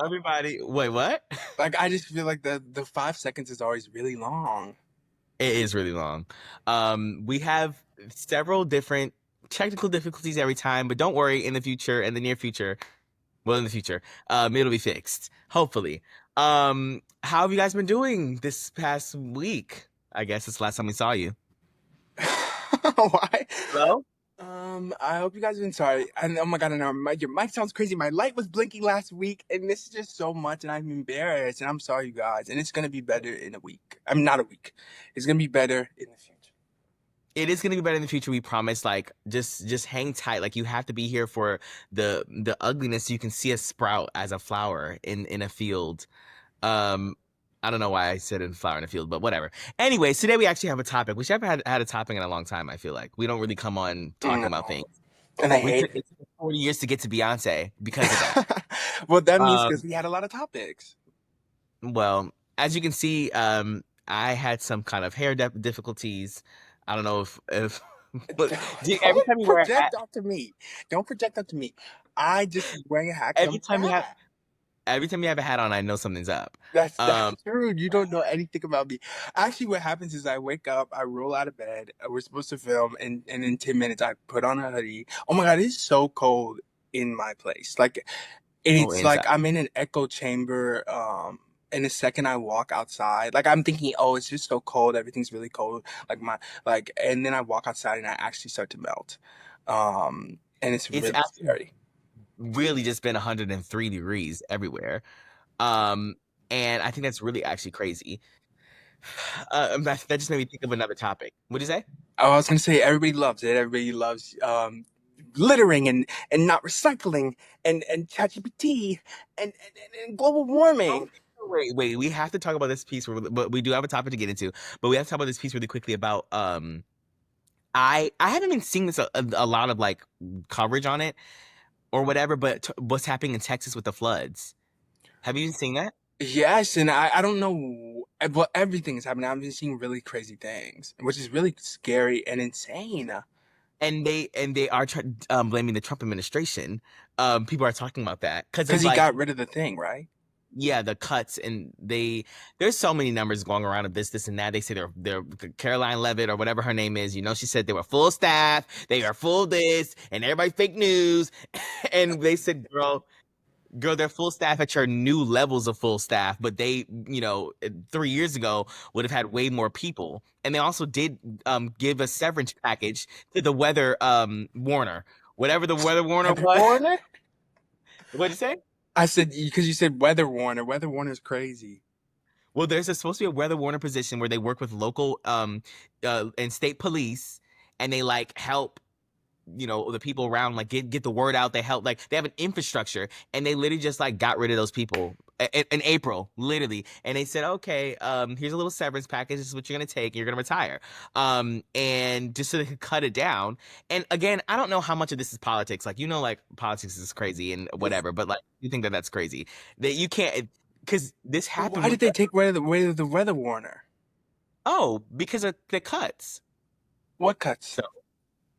Everybody, wait, what? Like I just feel like the 5 seconds is always really long. It is really long. We have several different technical difficulties every time, but don't worry, in the future, in the near future, well, in the future, it'll be fixed, hopefully. How have you guys been doing this past week? I guess it's the last time we saw you. Why? Hello? I hope you guys have been sorry. And oh my god, and your mic sounds crazy. My light was blinking last week, and this is just so much, and I'm embarrassed. And I'm sorry, you guys. And it's gonna be better in a week. I'm not a week. It's gonna be better in the future. It is going to be better in the future, we promise. Like, just hang tight. Like, you have to be here for the ugliness so you can see a sprout as a flower in a field. Um, I don't know why I said in flower in a field, but whatever. Anyways, today we actually have a topic. We should have had a topic in a long time, I feel like. We don't really come on talking No. about things. And I hate It took 40 years to get to Beyonce because of that. it. Well, that means Um, because we had a lot of topics. well, as you can see, I had some kind of hair difficulties. I don't know if but every Don't time you wear a hat, project onto me. Don't project onto me. I just was wearing a hat because every I'm time you have fat. every time you have a hat on, I know something's up. That's true. You don't know anything about me. Actually, what happens is I wake up, I roll out of bed. We're supposed to film, and in 10 minutes I put on a hoodie. Oh my god, it's so cold in my place. Like Oh, it's like inside. I'm in an echo chamber. And the second I walk outside, like I'm thinking, oh, it's just so cold. Everything's really cold. And then I walk outside and I actually start to melt. And it's It's really actually scary. really just been 103 degrees everywhere. Um, and I think that's really actually crazy. That just made me think of another topic. What'd you say? I was gonna say everybody loves it. Everybody loves littering and not recycling and ChatGPT and global Oh, warming. wait. We have to talk about this piece, but we do have a topic to get into. But we have to talk about this piece really quickly about I haven't been seeing this a lot of like coverage on it or whatever. But what's happening in Texas with the floods? Have you seen that? Yes, and I don't know what everything is happening. I've been seeing really crazy things, which is really scary and insane. And they are blaming the Trump administration. People are talking about that because Because it's he like, got rid of the thing, right? yeah, the cuts, and there's so many numbers going around of this and that. They say they're Caroline Levitt or whatever her name is. She said they were full staff, they are full this, and everybody fake news. And they said, girl, they're full staff at your new levels of full staff, but they, 3 years ago would have had way more people. And they also did give a severance package to the weather Warner, whatever the weather Warner Weather was. Warner? What'd you say? I said because you said Weather Warner. Weather Warner's crazy. Well, there's supposed to be a weather Warner position where they work with local and state police, and they like help the people around, like get the word out. They help, like they have an infrastructure, and they literally just like got rid of those people in April, literally. And they said, okay, here's a little severance package. This is what you're gonna take. You're gonna retire, and just so they could cut it down. And again, I don't know how much of this is politics. Like like politics is crazy and whatever, but like you think that that's crazy that you can't, because this happened Why with did they take away the Weather Warner? because of the cuts. What cuts? So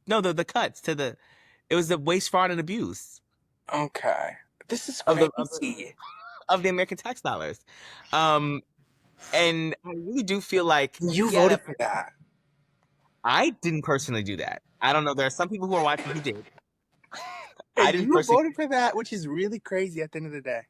no, the cuts to it was the waste, fraud, and abuse Okay, this is of the crazy. of the American tax dollars. Um, and I really do feel like, You yeah, voted for that. I didn't personally do that. I don't know. There are some people who are watching who did. I didn't You personally, voted for that, which is really crazy at the end of the day.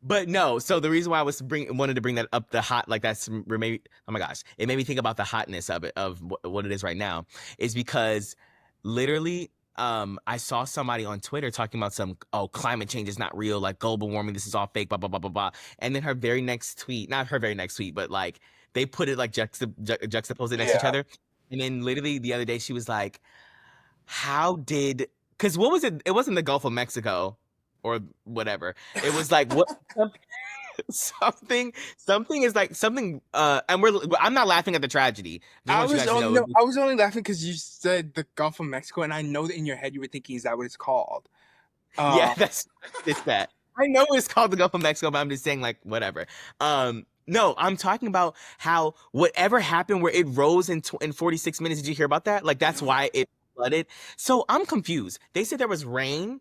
but no. So the reason why I wanted to bring that up, the hot, like that's maybe, oh my gosh, it made me think about the hotness of it, of what it is right now, is because literally, I saw somebody on Twitter talking about climate change is not real, like global warming, this is all fake, blah blah blah blah blah. And then her very next tweet, not her very next tweet, but like they put it like juxtaposed it next to each Yeah. other. And then literally the other day she was like, how did, because what was it? It wasn't the Gulf of Mexico or whatever. It was like what something is like something, and I'm not laughing at the tragedy. Just I want you was guys to only know. no, I was only laughing because you said the Gulf of Mexico, and I know that in your head you were thinking, "Is that what it's called?" Yeah, Uh, it's that. I know it's called the Gulf of Mexico, but I'm just saying, like, whatever. No, I'm talking about how whatever happened where it rose in 46 minutes. Did you hear about that? Like, that's why it flooded. So I'm confused. They said there was rain,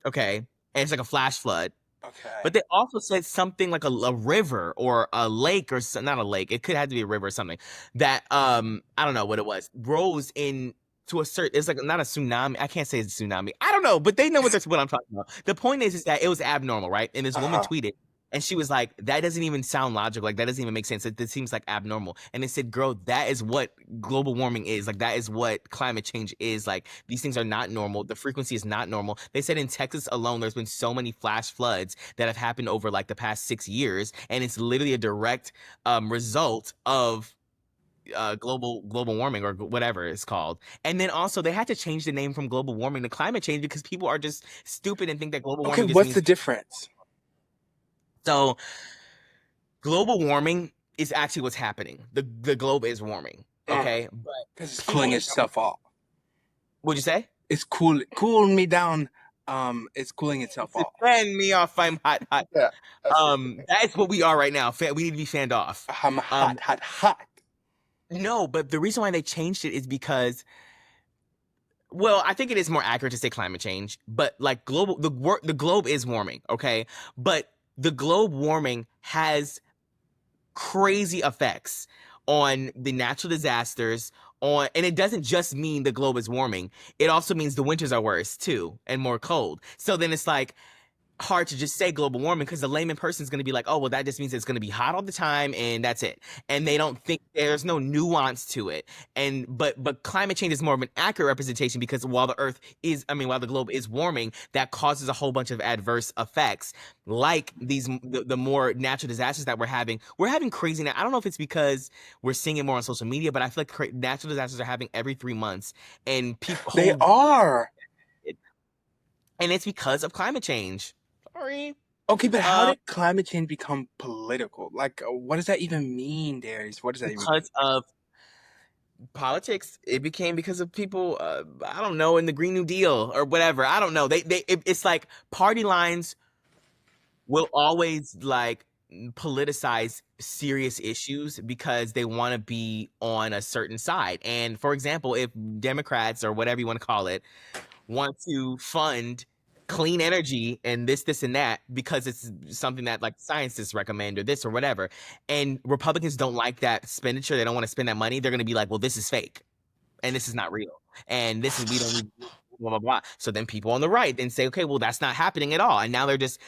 okay, and it's like a flash flood. Okay. But they also said something like a river or a lake or not a lake. It could have to be a river or something that I don't know what it was. Rose in to a certain. It's like not a tsunami. I can't say it's a tsunami. I don't know, but they know what I'm talking about. The point is that it was abnormal, right? And this woman Uh-huh. tweeted. And she was like, that doesn't even sound logical. Like, that doesn't even make sense. This seems like abnormal. And they said, girl, that is what global warming is. Like, that is what climate change is. Like, these things are not normal. The frequency is not normal. They said in Texas alone, there's been so many flash floods that have happened over like the past 6 years. And it's literally a direct result of global warming or whatever it's called. And then also they had to change the name from global warming to climate change because people are just stupid and think that global Okay, warming just what's the means difference? so global warming is actually what's happening. The globe is warming. Okay. But Because it's cooling people itself off. what'd you say? It's cooling me down. It's cooling itself off. Fan me off. I'm hot, hot. Yeah, that's it. That is what we are right now. We need to be fanned off. I'm hot, hot, hot. No, but the reason why they changed it is because, well, I think it is more accurate to say climate change, but like the globe is warming, okay? But the globe warming has crazy effects on the natural disasters on, and it doesn't just mean the globe is warming. It also means the winters are worse too and more cold. So then it's like hard to just say global warming because the layman person is going to be like, oh, well, that just means it's going to be hot all the time and that's it. And they don't think there's no nuance to it. And but climate change is more of an accurate representation because while while the globe is warming, that causes a whole bunch of adverse effects like the more natural disasters that we're having. We're having crazy now. I don't know if it's because we're seeing it more on social media, but I feel like natural disasters are happening every 3 months and people They hold are. and it's because of climate change. Sorry. Okay, but how Um, did climate change become political? Like, what does that even mean, Darius? What does that even mean? because of politics, it became because of people. I don't know, in the Green New Deal or whatever. I don't know. It's like party lines will always like politicize serious issues because they want to be on a certain side. And for example, if Democrats or whatever you want to call it want to fund clean energy and this and that because it's something that like scientists recommend or this or whatever, and Republicans don't like that expenditure, they don't want to spend that money, they're going to be like, well, this is fake and this is not real and this is we don't need blah blah blah. So then people on the right then say, okay, well, that's not happening at all, and now they're just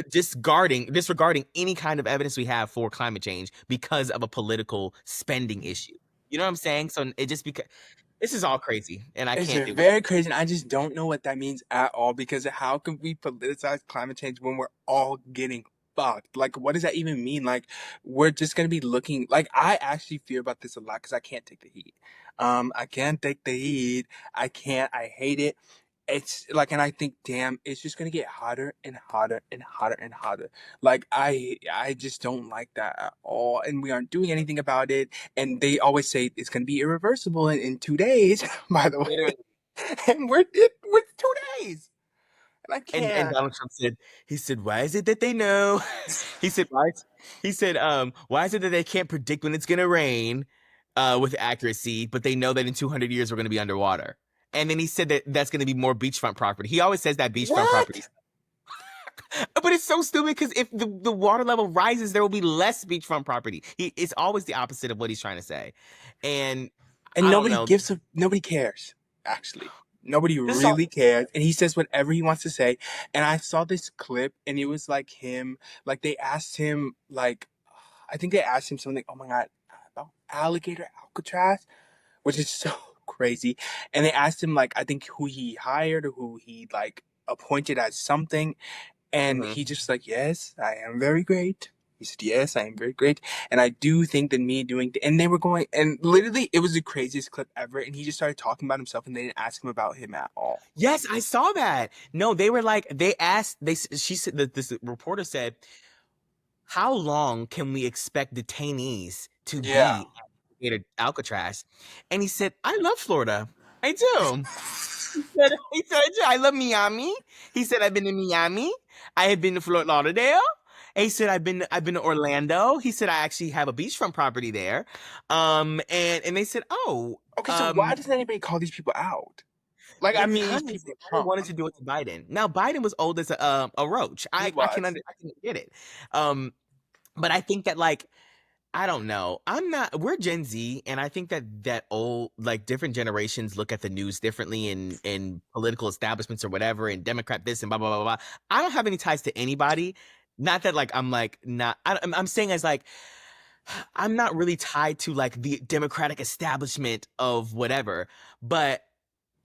disregarding any kind of evidence we have for climate change because of a political spending issue. You know what I'm saying? So it just because this is all crazy and I It's can't do it. very crazy, and I just don't know what that means at all. Because how can we politicize climate change when we're all getting fucked? Like, what does that even mean? Like, we're just gonna be looking. Like, I actually fear about this a lot because I can't take the heat. I can't take the heat. I can't. I hate it. It's like, and I think, damn, it's just gonna get hotter and hotter and hotter and hotter. Like, I just don't like that at all, and we aren't doing anything about it. And they always say it's gonna be irreversible in 2 days. By the way, Literally. and we're 2 days, and I And can't. Donald Trump said, he said, why is it that they know? He said, why is it that they can't predict when it's gonna rain with accuracy, but they know that in 200 years we're gonna be underwater. And then he said that that's gonna be more beachfront property. He always says that beachfront property. What? But it's so stupid because if the water level rises, there will be less beachfront property. It's always the opposite of what he's trying to say. And And I don't know. nobody cares. Actually, nobody This all really cares. And he says whatever he wants to say. And I saw this clip, and it was like him. Like, they asked him, like, I think they asked him something. Oh my god, about alligator Alcatraz, which is so crazy. And they asked him, like, I think who he hired or who he like appointed as something. And Mhm. he just like, yes, I am very great. He said, yes, I am very great. And I do think that me doing, and they were going, and literally it was the craziest clip ever. And he just started talking about himself, and they didn't ask him about him at all. Yes, I saw that. No, they were like they asked they she said that this reporter said, how long can we expect detainees to Yeah. be at Alcatraz? And he said, I love Florida. I do. He said, I do. I love Miami. He said, I've been to Miami. I have been to Fort Lauderdale. And he said, I've been to Orlando. He said, I actually have a beachfront property there. And they said, oh, Okay, so why doesn't anybody call these people out? Like, I mean, Because these people are they Trump. wanted to do it to Biden. Now Biden was old as a roach. He was. I can get it. Um, but I think that like I don't know. We're Gen Z, and I think that old, like different generations look at the news differently in political establishments or whatever, and Democrat this and blah blah blah blah. I don't have any ties to anybody. Not that like I'm like not. I'm saying as like I'm not really tied to like the Democratic establishment of whatever. But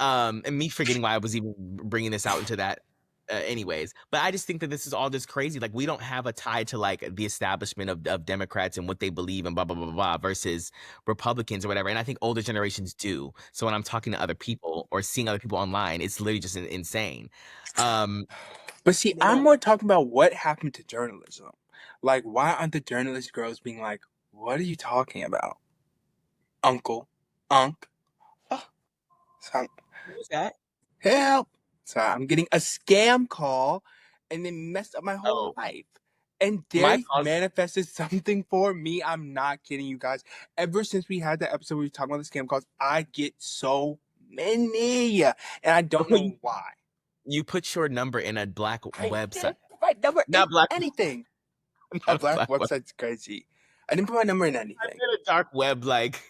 and me forgetting why I was even bringing this out into that anyways, but I just think that this is all just crazy. Like we don't have a tie to like the establishment of Democrats and what they believe and blah blah blah blah blah versus Republicans or whatever. And I think older generations do. So when I'm talking to other people or seeing other people online, it's literally just insane. Um, But see, they I'm don't. more talking about what happened to journalism. Like, why aren't the journalist girls being like, "What are you talking about, Uncle, Unc? Oh, so Who's that? help!" So I'm getting a scam call, and it messed up my whole Oh, life. And my they calls. manifested something for me. I'm not kidding you guys. Ever since we had that episode where we talked about the scam calls, I get so many, and I don't you, know why. you put your number in a black I website, didn't put my number in not black, anything. A not a black black web. website's crazy. I didn't put my number in I anything. did a dark web like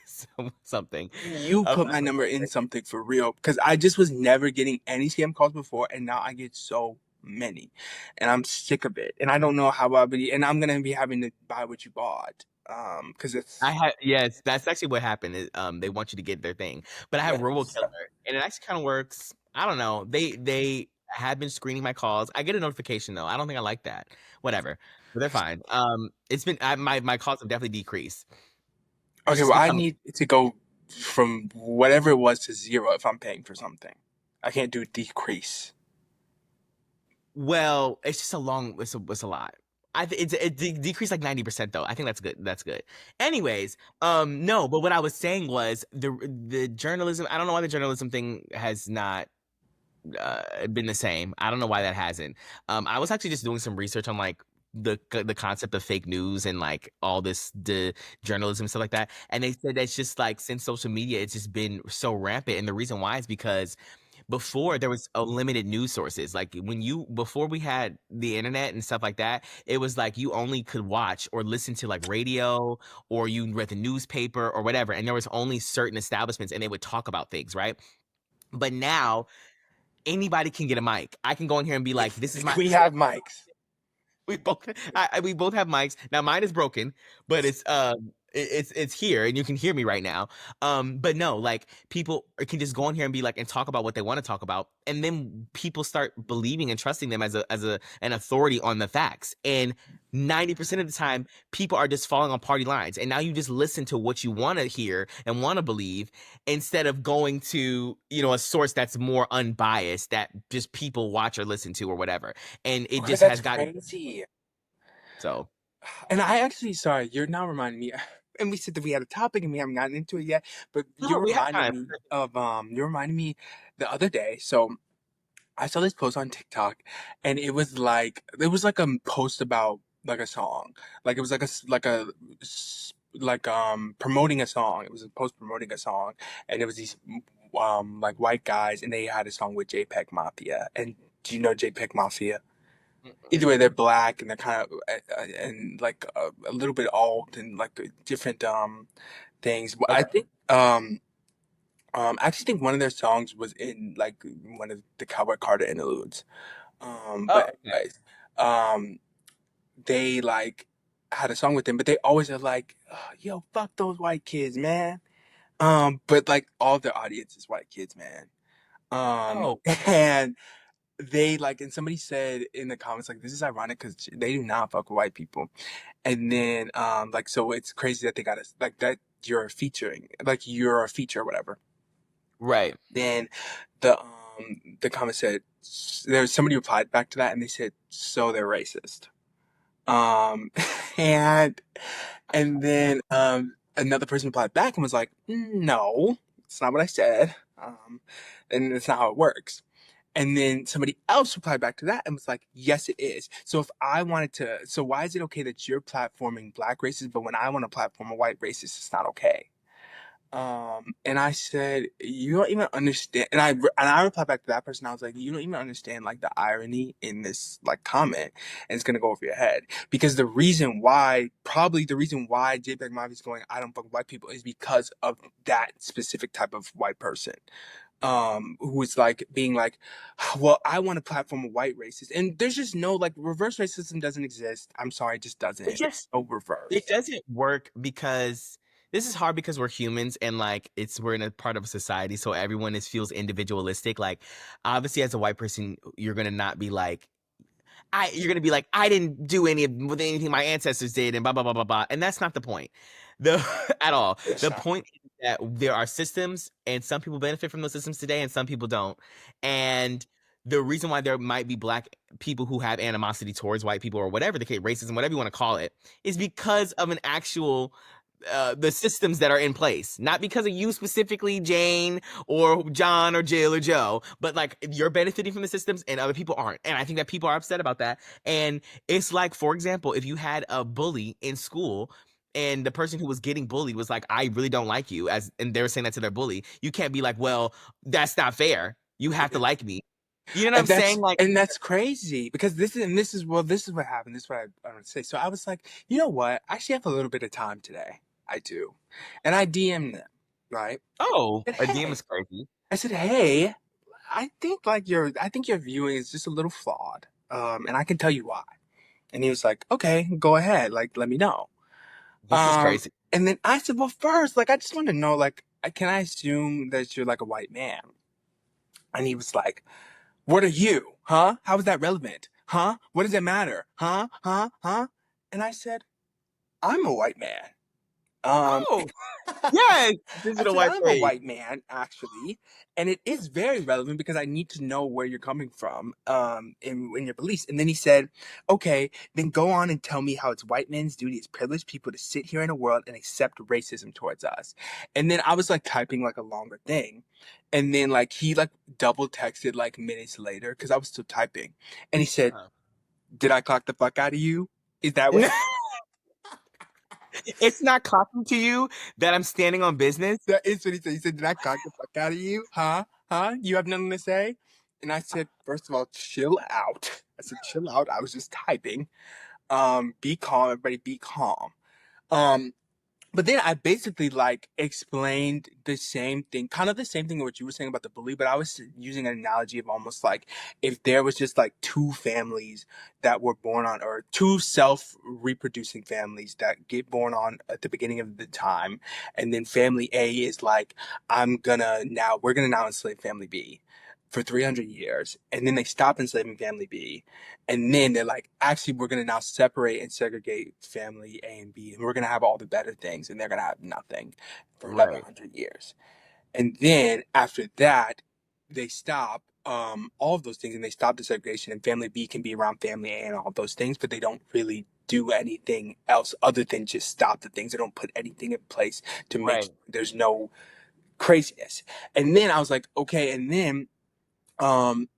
something. You A put black my number in website. something for real because I just was never getting any scam calls before, and now I get so many, and I'm sick of it. And I don't know how I'll be, and I'm gonna be having to buy what you bought, because I it's had yes, that's actually what happened. They want you to get their thing, but I have Robo yes. Killer, and it actually kind of works. I don't know. They have been screening my calls. I get a notification though. I don't think I like that. Whatever, but they're fine. It's been my calls have definitely decreased. It's Okay, just well, I become need it to go from whatever it was to zero if I'm paying for something. I can't do decrease. well. It's just a long. It's a lot. Decreased like 90% though. I think that's good. That's good. Anyways, no, but what I was saying was the journalism. I don't know why the journalism thing has not been the same. I don't know why that hasn't. I was actually just doing some research on like the concept of fake news and like all this the journalism and stuff like that. And they said that's just like since social media, it's just been so rampant. And the reason why is because before there was a limited news sources. Like when you before we had the internet and stuff like that, it was like you only could watch or listen to like radio or you read the newspaper or whatever. And there was only certain establishments and they would talk about things, right? But now anybody can get a mic. I can go in here and be like, "This is my." We have mics. We both, we both have mics. Now mine is broken, but it's here, and you can hear me right now. But no, like people can just go in here and be like and talk about what they want to talk about, and then people start believing and trusting them as an authority on the facts. And 90% of the time, people are just falling on party lines, and now you just listen to what you want to hear and want to believe instead of going to a source that's more unbiased that just people watch or listen to or whatever. And it Okay, just has that's gotten crazy. so. And I actually, sorry, you're now reminding me. And we said that we had a topic and we haven't gotten into it yet. But No, you're we have reminding time. me of you're reminding me the other day. So I saw this post on TikTok, and it was like a post about like a song, like it was like promoting a song. It was a post promoting a song, and it was these like white guys, and they had a song with JPEG Mafia. And do you know JPEG Mafia? Either way, they're black and they're kind of and like a little bit alt and like different things. But I Okay. think I actually think one of their songs was in like one of the Cowboy Carter interludes. Oh, But okay. anyways, um, they like had a song with them, but they always are like, "Oh, yo, fuck those white kids, man." But like all their audience is white kids, man. Oh, And they like, and somebody said in the comments like, "This is ironic because they do not fuck with white people." And then like, so it's crazy that they got us like that. You're a feature or whatever. right. Then the comment said there's somebody replied back to that and they said so they're racist. Um and then another person replied back and was like, no, it's not what I said. And it's not how it works. And then somebody else replied back to that and was like, yes, it is. So if I wanted to, so why is it okay that you're platforming black racists, but when I want to platform a white racist, it's not okay? And I said, you don't even understand. And I replied back to that person. I was like, you don't even understand like the irony in this like comment, and it's gonna go over your head because probably the reason why JPEG Mafia is going, I don't fuck with white people, is because of that specific type of white person. Who is like being like, well, I want a platform of white racists, and there's just no like reverse racism doesn't exist. I'm sorry, it just doesn't. It There's just no it reverse. doesn't work because this is hard because we're humans and like we're in a part of a society, so everyone feels individualistic. Like obviously as a white person, you're gonna not be like you're gonna be like, I didn't do anything my ancestors did, and blah blah blah blah blah. And that's not the point. The at all. It's The not. point is that there are systems, and some people benefit from those systems today, and some people don't. And the reason why there might be black people who have animosity towards white people or whatever the case, racism, whatever you want to call it, is because of an actual the systems that are in place, not because of you specifically, Jane or John or Jill or Joe, but like you're benefiting from the systems and other people aren't. And I think that people are upset about that. And it's like, for example, if you had a bully in school and the person who was getting bullied was like, I really don't like you, and they were saying that to their bully, you can't be like, well, that's not fair. You have to like me. You know what I'm And that's saying? Like, and that's crazy because this is what happened. This is what I want to say. So I was like, you know what? I actually have a little bit of time today. I do, and I DM them, right? oh, And a DM hey, is crazy. I said, hey, I think your viewing is just a little flawed, and I can tell you why. And he was like, okay, go ahead, like let me know. This is crazy. And then I said, well, first, like I just want to know, like, can I assume that you're like a white man? And he was like, what are you? Huh? How is that relevant? Huh? What does it matter? Huh? Huh? Huh? And I said, I'm a white man. Um, Oh, yes, I digital said, white I'm a face. white man, actually. And it is very relevant because I need to know where you're coming from in your beliefs. And then he said, okay, then go on and tell me how it's white men's duty as privileged people to sit here in the world and accept racism towards us. And then I was like typing like a longer thing. And then like he like double texted like minutes later because I was still typing. And he said, Uh-huh. did I clock the fuck out of you? Is that what It's not clocking to you that I'm standing on business. that is what he said? He said, did I cock the fuck out of you? Huh? Huh? You have nothing to say? And I said, first of all, chill out. I said, chill out. I was just typing. Be calm, everybody be calm. Um, But then I basically like explained the same thing, kind of the same thing what you were saying about the bully, but I was using an analogy of almost like if there was just like two families that were born on Earth, two self-reproducing families that get born on at the beginning of the time, and then family A is like, we're gonna now enslave family B for 300 years, and then they stop enslaving family B, and then they're like, actually, we're going to now separate and segregate family A and B, and we're going to have all the better things, and they're going to have nothing for another Right, 100 years. And then after that, they stop all of those things, and they stop the segregation, and family B can be around family A and all of those things, but they don't really do anything else other than just stop the things. They don't put anything in place to make right, sure there's no craziness. And then I was like, okay, and then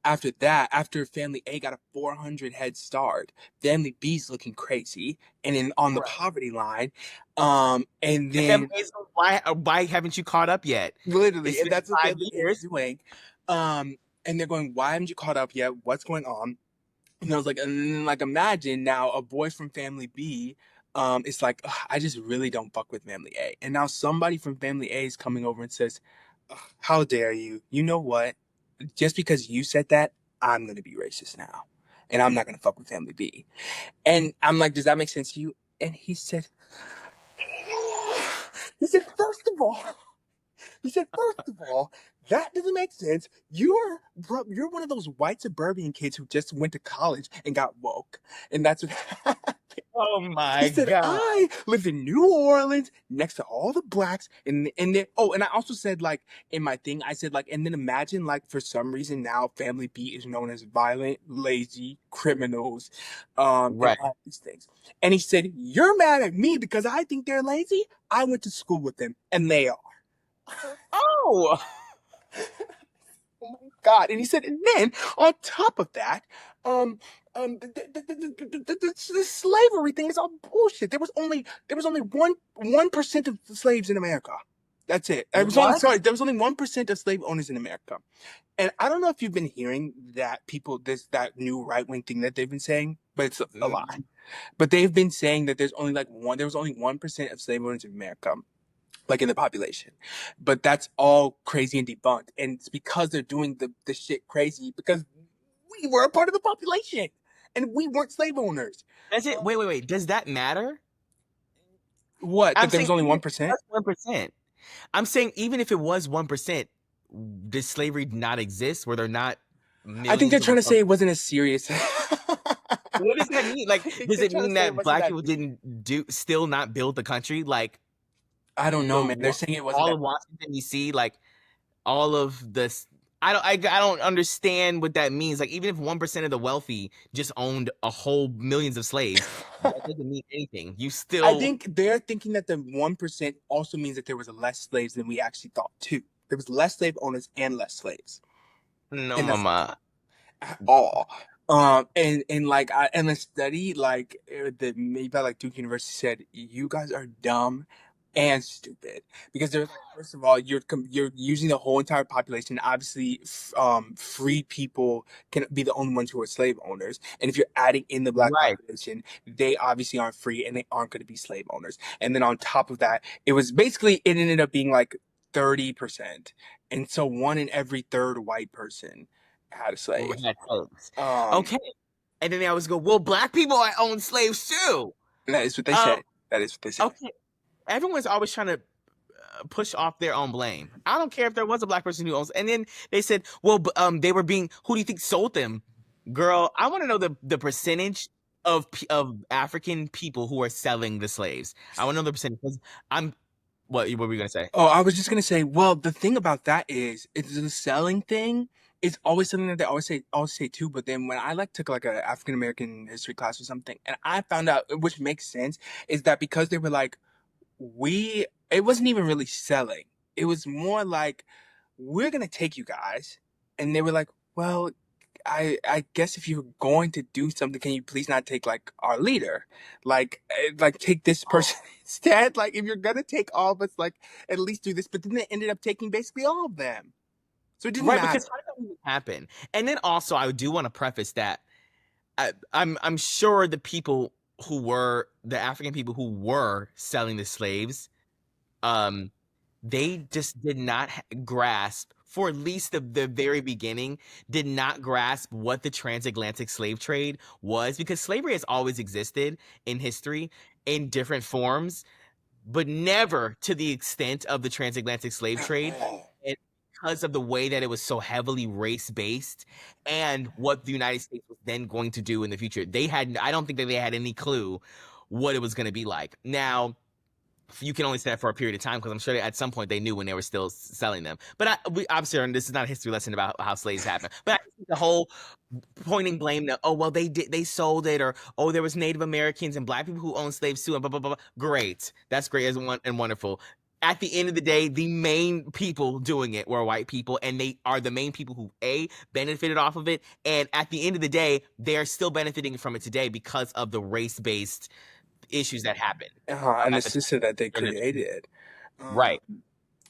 after that, after family A got a 400 head start, family B's looking crazy and in on the right. poverty line. And And family then is, why haven't you caught up yet? literally, It's and been that's what 5 family A is years. doing. And they're going, why haven't you caught up yet? What's going on? And I was like, and then, like, imagine now a boy from family B, it's like, "Ugh, I just really don't fuck with family A. And now somebody from family A is coming over and says, "Ugh, how dare you? You know what? Just because you said that, I'm gonna be racist now. And I'm not gonna fuck with family B." And I'm like, does that make sense to you? And he said, first of all, that doesn't make sense. You're one of those white suburban kids who just went to college and got woke. And that's what Oh he my said, god. I live in New Orleans next to all the blacks. And then, oh, and I also said, like, in my thing, I said, like, and then imagine, like, for some reason now, Family B is known as violent, lazy criminals, and Right. all these things. And he said, you're mad at me because I think they're lazy? I went to school with them, and they are. Oh, Oh my God. And he said, and then on top of that, um, the slavery thing is all bullshit. There was only 1% of the slaves in America. That's it. I was only What? sorry. There was only 1% of slave owners in America, and I don't know if you've been hearing that people this that new right wing thing that they've been saying, but it's a lie. Mm, But they've been saying that there's only like one. There was only 1% of slave owners in America, like in the population. But that's all crazy and debunked, and it's because they're doing the shit crazy because we were a part of the population, and we weren't slave owners. Does it? Wait. Does that matter? What? That I'm there was saying only even one if it percent. was 1%. I'm saying even if it was 1%, did slavery not exist? Were there not I think they're millions trying to of say it wasn't as serious. what does that mean? I Like, think does they're it trying to mean say it that wasn't black that people deep. didn't still not build the country? Like I don't know, man. They're saying it wasn't all that. of Washington D.C., like all of this. I don't understand what that means. Like even if 1% of the wealthy just owned a whole millions of slaves, that doesn't mean anything. You I still think they're thinking that the 1% also means that there was less slaves than we actually thought too. There was less slave owners and less slaves, no, and that's mama. at all. And like in a study like the maybe like Duke University said, you guys are dumb and stupid because they're like, first of all, you're using the whole entire population. Obviously, free people can be the only ones who are slave owners, and if you're adding in the black Right. population, they obviously aren't free and they aren't going to be slave owners. And then on top of that, it was basically it ended up being like 30%, and so one in every third white person had a slave. Had slaves. Um, Okay. And then they always go, well, black people own slaves too. that is what they Um, say. That is what they say. okay. Everyone's always trying to push off their own blame. I don't care if there was a black person who owns. And then they said, well, they were being. Who do you think sold them? Girl, I want to know the percentage of African people who are selling the slaves. I want to know the percentage. 'Cause I'm. What were you gonna say? Oh, I was just gonna say, well, the thing about that is, it's the selling thing. It's always something that they always say too. But then when I like took like a African American history class or something, and I found out, which makes sense, is that because they were like, it wasn't even really selling. It was more like, we're gonna take you guys, and they were like, well, I guess if you're going to do something, can you please not take like our leader, like take this person instead? Like if you're gonna take all of us, like at least do this. But then they ended up taking basically all of them, so it didn't Right, matter. because how did that even happen? And then also, I do want to preface that I'm sure the people who were the African people who were selling the slaves, um, they just did not grasp, for at least the very beginning, did not grasp what the transatlantic slave trade was, because slavery has always existed in history in different forms, but never to the extent of the transatlantic slave trade. And because of the way that it was so heavily race based and what the United States was then going to do in the future, I don't think that they had any clue what it was going to be like. Now, you can only say that for a period of time because I'm sure at some point they knew when they were still selling them. But we obviously, this is not a history lesson about how slaves happened. But I think the whole pointing blame that, oh well, they sold it, or oh, there was Native Americans and black people who owned slaves too, and blah blah blah. Great, that's great and wonderful. At the end of the day, the main people doing it were white people, and they are the main people who benefited off of it. And at the end of the day, they are still benefiting from it today because of the race based issues that happened And the at the system that they time. created. Um, Right.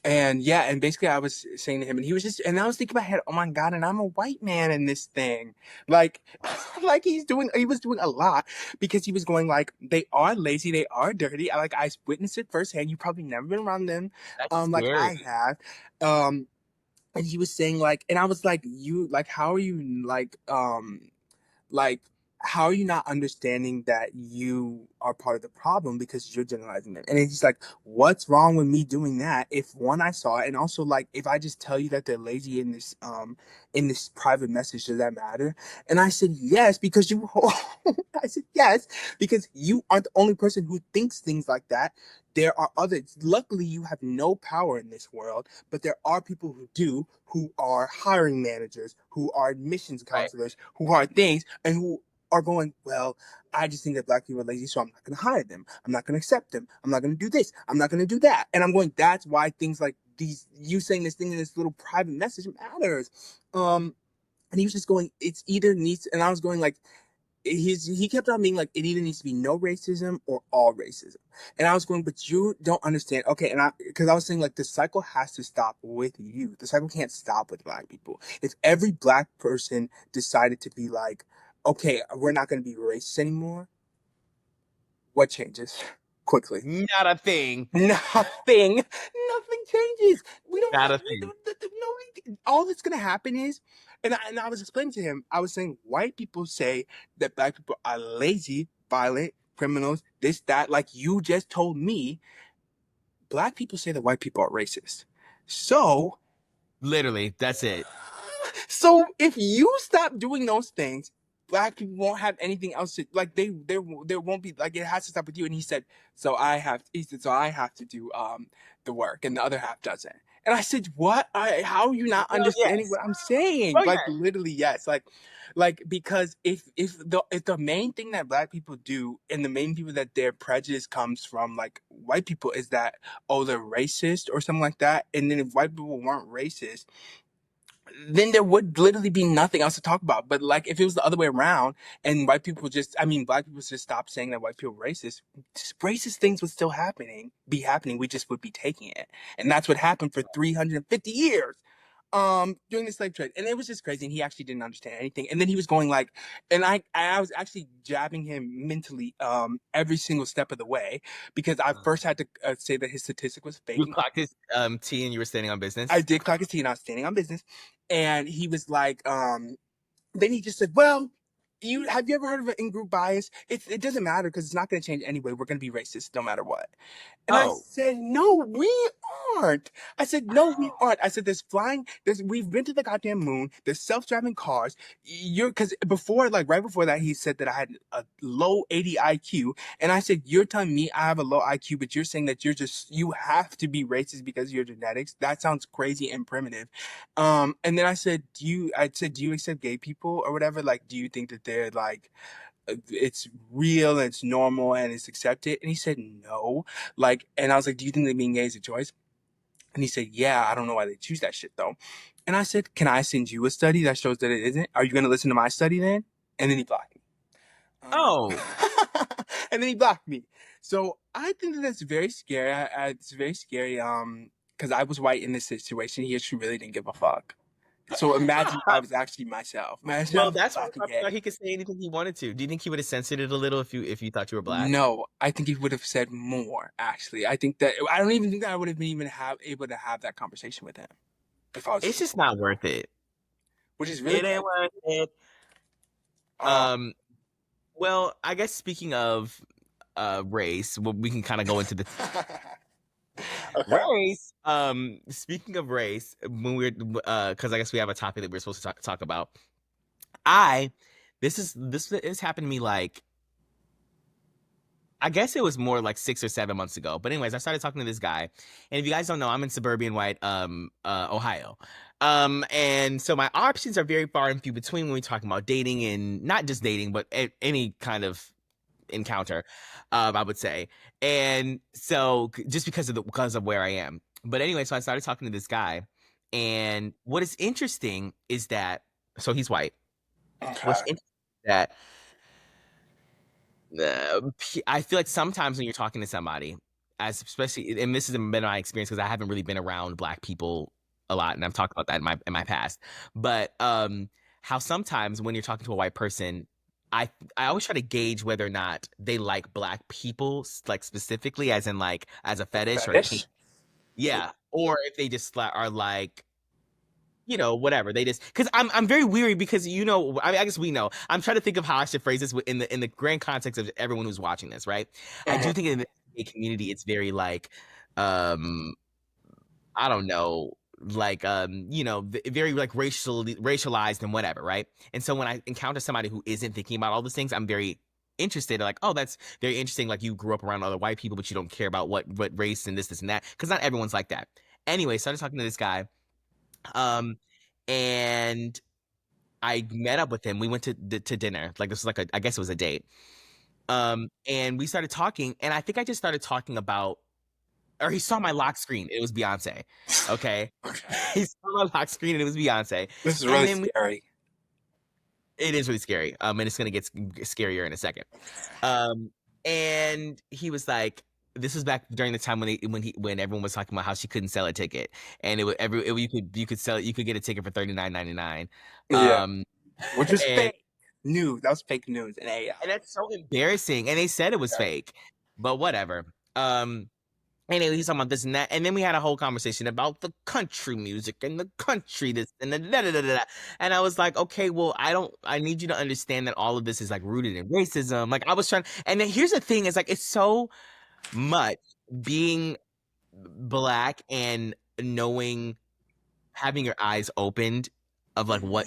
and yeah, and basically I was saying to him, and he was just, and I was thinking about, head, oh my God, and I'm a white man in this thing. Like, like he was doing a lot because he was going like, they are lazy, they are dirty. I witnessed it firsthand. You probably never been around them, That's like I scary. have. And he was saying like, and I was like, how are you like how are you not understanding that you are part of the problem because you're generalizing them? And it's just like, what's wrong with me doing that? If one, I saw it, and also like if I just tell you that they're lazy in this private message, does that matter? And I said yes, because you I said yes, because you aren't the only person who thinks things like that. There are others. Luckily, you have no power in this world, but there are people who do, who are hiring managers, who are admissions Right. counselors, who are things, and who are going, well, I just think that black people are lazy, so I'm not going to hire them. I'm not going to accept them. I'm not going to do this. I'm not going to do that. And I'm going, that's why things like these, you saying this thing in this little private message matters. And he was just going, it's either needs, and I was going like, he kept on being like, it either needs to be no racism or all racism. And I was going, but you don't understand. Okay, and because I was saying like the cycle has to stop with you. The cycle can't stop with black people. If every black person decided to be like, okay, we're not going to be racist anymore, what changes quickly? Not a thing. Nothing. Nothing changes. We don't Not have a thing. no. All that's gonna happen is, and I was explaining to him. I was saying white people say that black people are lazy, violent, criminals, this that. Like you just told me, black people say that white people are racist. So Literally, that's it. So if you stop doing those things, black people won't have anything else to like. There won't be like it has to stop with you. And he said, he said, so I have to do the work, and the other half doesn't. And I said, what? How are you not Well, understanding yes. what I'm saying? Well, Like yes. literally, yes. Like because if the main thing that black people do and the main people that their prejudice comes from like white people is that oh they're racist or something like that, and then if white people weren't racist then there would literally be nothing else to talk about. But like if it was the other way around and black people just stopped saying that white people are racist, racist things would still be happening. We just would be taking it. And that's what happened for 350 years. During the slave trade. And it was just crazy. And he actually didn't understand anything. And then he was going like, and I was actually jabbing him mentally, every single step of the way because I first had to say that his statistic was fake. You clocked his T and you were standing on I business. did clock his T and I was standing on business. And he was like, then he just said, well, you have you ever heard of an in-group bias? It doesn't matter because it's not going to change anyway. We're going to be racist no matter what. And I Oh. said, no, we aren't. I said, no, we aren't. I said, we've been to the goddamn moon. There's self-driving cars. Because before, like right before that, he said that I had a low 80 IQ. And I said, you're telling me I have a low IQ, but you're saying that you have to be racist because of your genetics. That sounds crazy and primitive. And then I said, do you accept gay people or whatever? Like, do you think that they're like, it's real and it's normal and it's accepted? And he said no. Like, and I was like, do you think that being gay is a choice? And he said, yeah, I don't know why they choose that shit though. And I said, can I send you a study that shows that it isn't? Are you going to listen to my study then? And then he blocked me. Oh. And then he blocked me. So I think that that's very scary. It's very scary. Because I was white in this situation. He actually really didn't give a fuck. So imagine if I was actually myself. Imagine I Well, was that's why black and I thought gay. he could say anything he wanted to. Do you think he would have censored it a little if you thought you were black? No, I think he would have said more. Actually, I don't even think that I would have been able to have that conversation with him if I was It's just, just not worth it. which is really It ain't crazy. worth it. Um, Um. Well, I guess speaking of race, well, we can kind of go into the okay. race. Speaking of race, when we're because I guess we have a topic that we're supposed to talk about. I this happened to me like I guess it was more like 6 or 7 months ago. But anyways, I started talking to this guy, and if you guys don't know, I'm in suburban white Ohio. And so my options are very far and few between when we're talking about dating and not just dating, but any kind of encounter, I would say. And so just because of where I am. But anyway, so I started talking to this guy, and what is interesting is that so he's white. What's Okay. interesting is that I feel like sometimes when you're talking to somebody, as especially, and this has been my experience because I haven't really been around black people a lot, and I've talked about that in my past. But how sometimes when you're talking to a white person, I I always try to gauge whether or not they like black people, like specifically, as in like as a fetish or kink, Fetish? yeah, or if they just are like whatever they just because I'm very weary because I guess we know I'm trying to think of how I should phrase this in the grand context of everyone who's watching this, right? I Mhm. do think in the gay community it's very like um I don't know, like very like racialized and whatever, right? And so when I encounter somebody who isn't thinking about all those things, I'm very interested, like, oh, that's very interesting, like you grew up around other white people but you don't care about what race and this and that, because not everyone's like that. Anyway, started talking to this guy, um and I met up with him. We went to dinner. Like this was like I guess it was a date. And we started talking, and I think I just started talking about, or he saw my lock screen. It was Beyonce. Okay, Okay. he saw my lock screen, and it was Beyonce. This is And really then scary. It is really scary. And it's gonna get scarier in a second. Um, and he was like, this was back during the time when everyone was talking about how she couldn't sell a ticket, and you could sell it, you could get a ticket for $39.99. Yeah, Um, which was and fake news. That was fake news and AI. that's so embarrassing. And they said it was fake, but whatever. Anyway, he's talking about this and that, and then we had a whole conversation about the country music and the country this and the da da da da. Da. And I was like, okay, well, I need you to understand that all of this is like rooted in racism. Like I was trying, and then here's the thing: is like it's so much being black and knowing, having your eyes opened of like what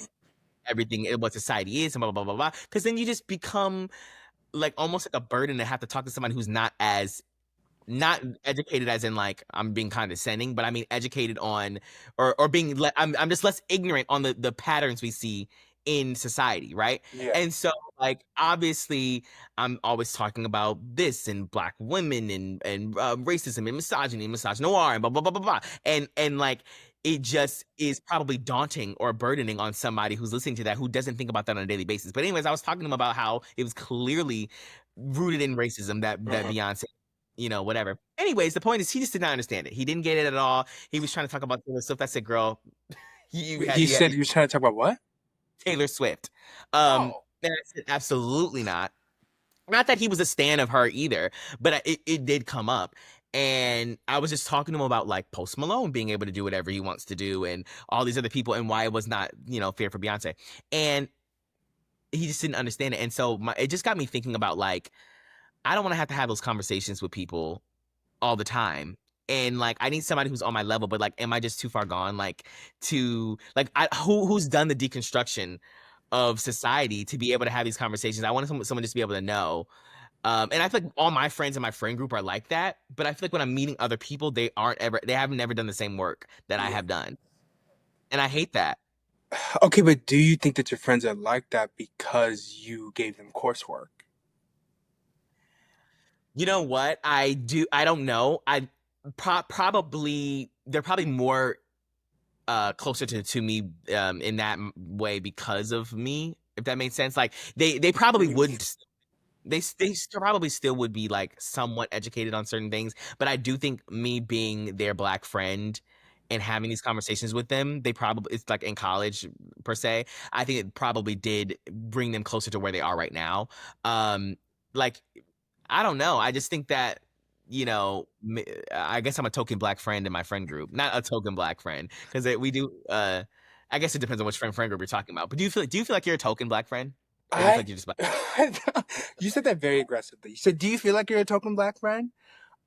society is and blah blah blah blah blah. Because then you just become like almost like a burden to have to talk to somebody who's not educated as in like I'm being condescending, but I mean educated on or being I'm just less ignorant on the patterns we see in society, right? Yeah. And so like obviously I'm always talking about this and black women and racism and misogyny and misogynoir and blah blah blah blah blah. And like it just is probably daunting or burdening on somebody who's listening to that who doesn't think about that on a daily basis. But anyways, I was talking to him about how it was clearly rooted in racism that Mhm. Beyonce, whatever. Anyways, the point is he just did not understand it. He didn't get it at all. He was trying to talk about Taylor Swift. I said, girl, He said you were trying to talk about what? Taylor Swift. Oh. And I said, absolutely not. Not that he was a stan of her either, but it did come up. And I was just talking to him about like Post Malone being able to do whatever he wants to do and all these other people and why it was not, fair for Beyonce. And he just didn't understand it. And so it just got me thinking about like, I don't want to have those conversations with people all the time. And like I need somebody who's on my level, but like am I just too far gone? Like to like who's done the deconstruction of society to be able to have these conversations. I want someone just to be able to know. And I feel like all my friends in my friend group are like that, but I feel like when I'm meeting other people, they haven't never done the same work that I Yeah. have done. And I hate that. Okay, but do you think that your friends are like that because you gave them coursework? You know what? I don't know. Probably they're probably more closer to me in that way because of me, if that makes sense. Like they What probably do you mean? would probably still would be like somewhat educated on certain things, but I do think me being their black friend and having these conversations with them, they probably, it's like in college per se, I think it probably did bring them closer to where they are right now. Like I don't know. I just think that, I guess I'm a token black friend in my friend group, not a token black friend, because we do. I guess it depends on which friend group you're talking about. But do you feel like you're a token black friend, or do you feel I like you're just black? you said that very aggressively. You said, "Do you feel like you're a token black friend?"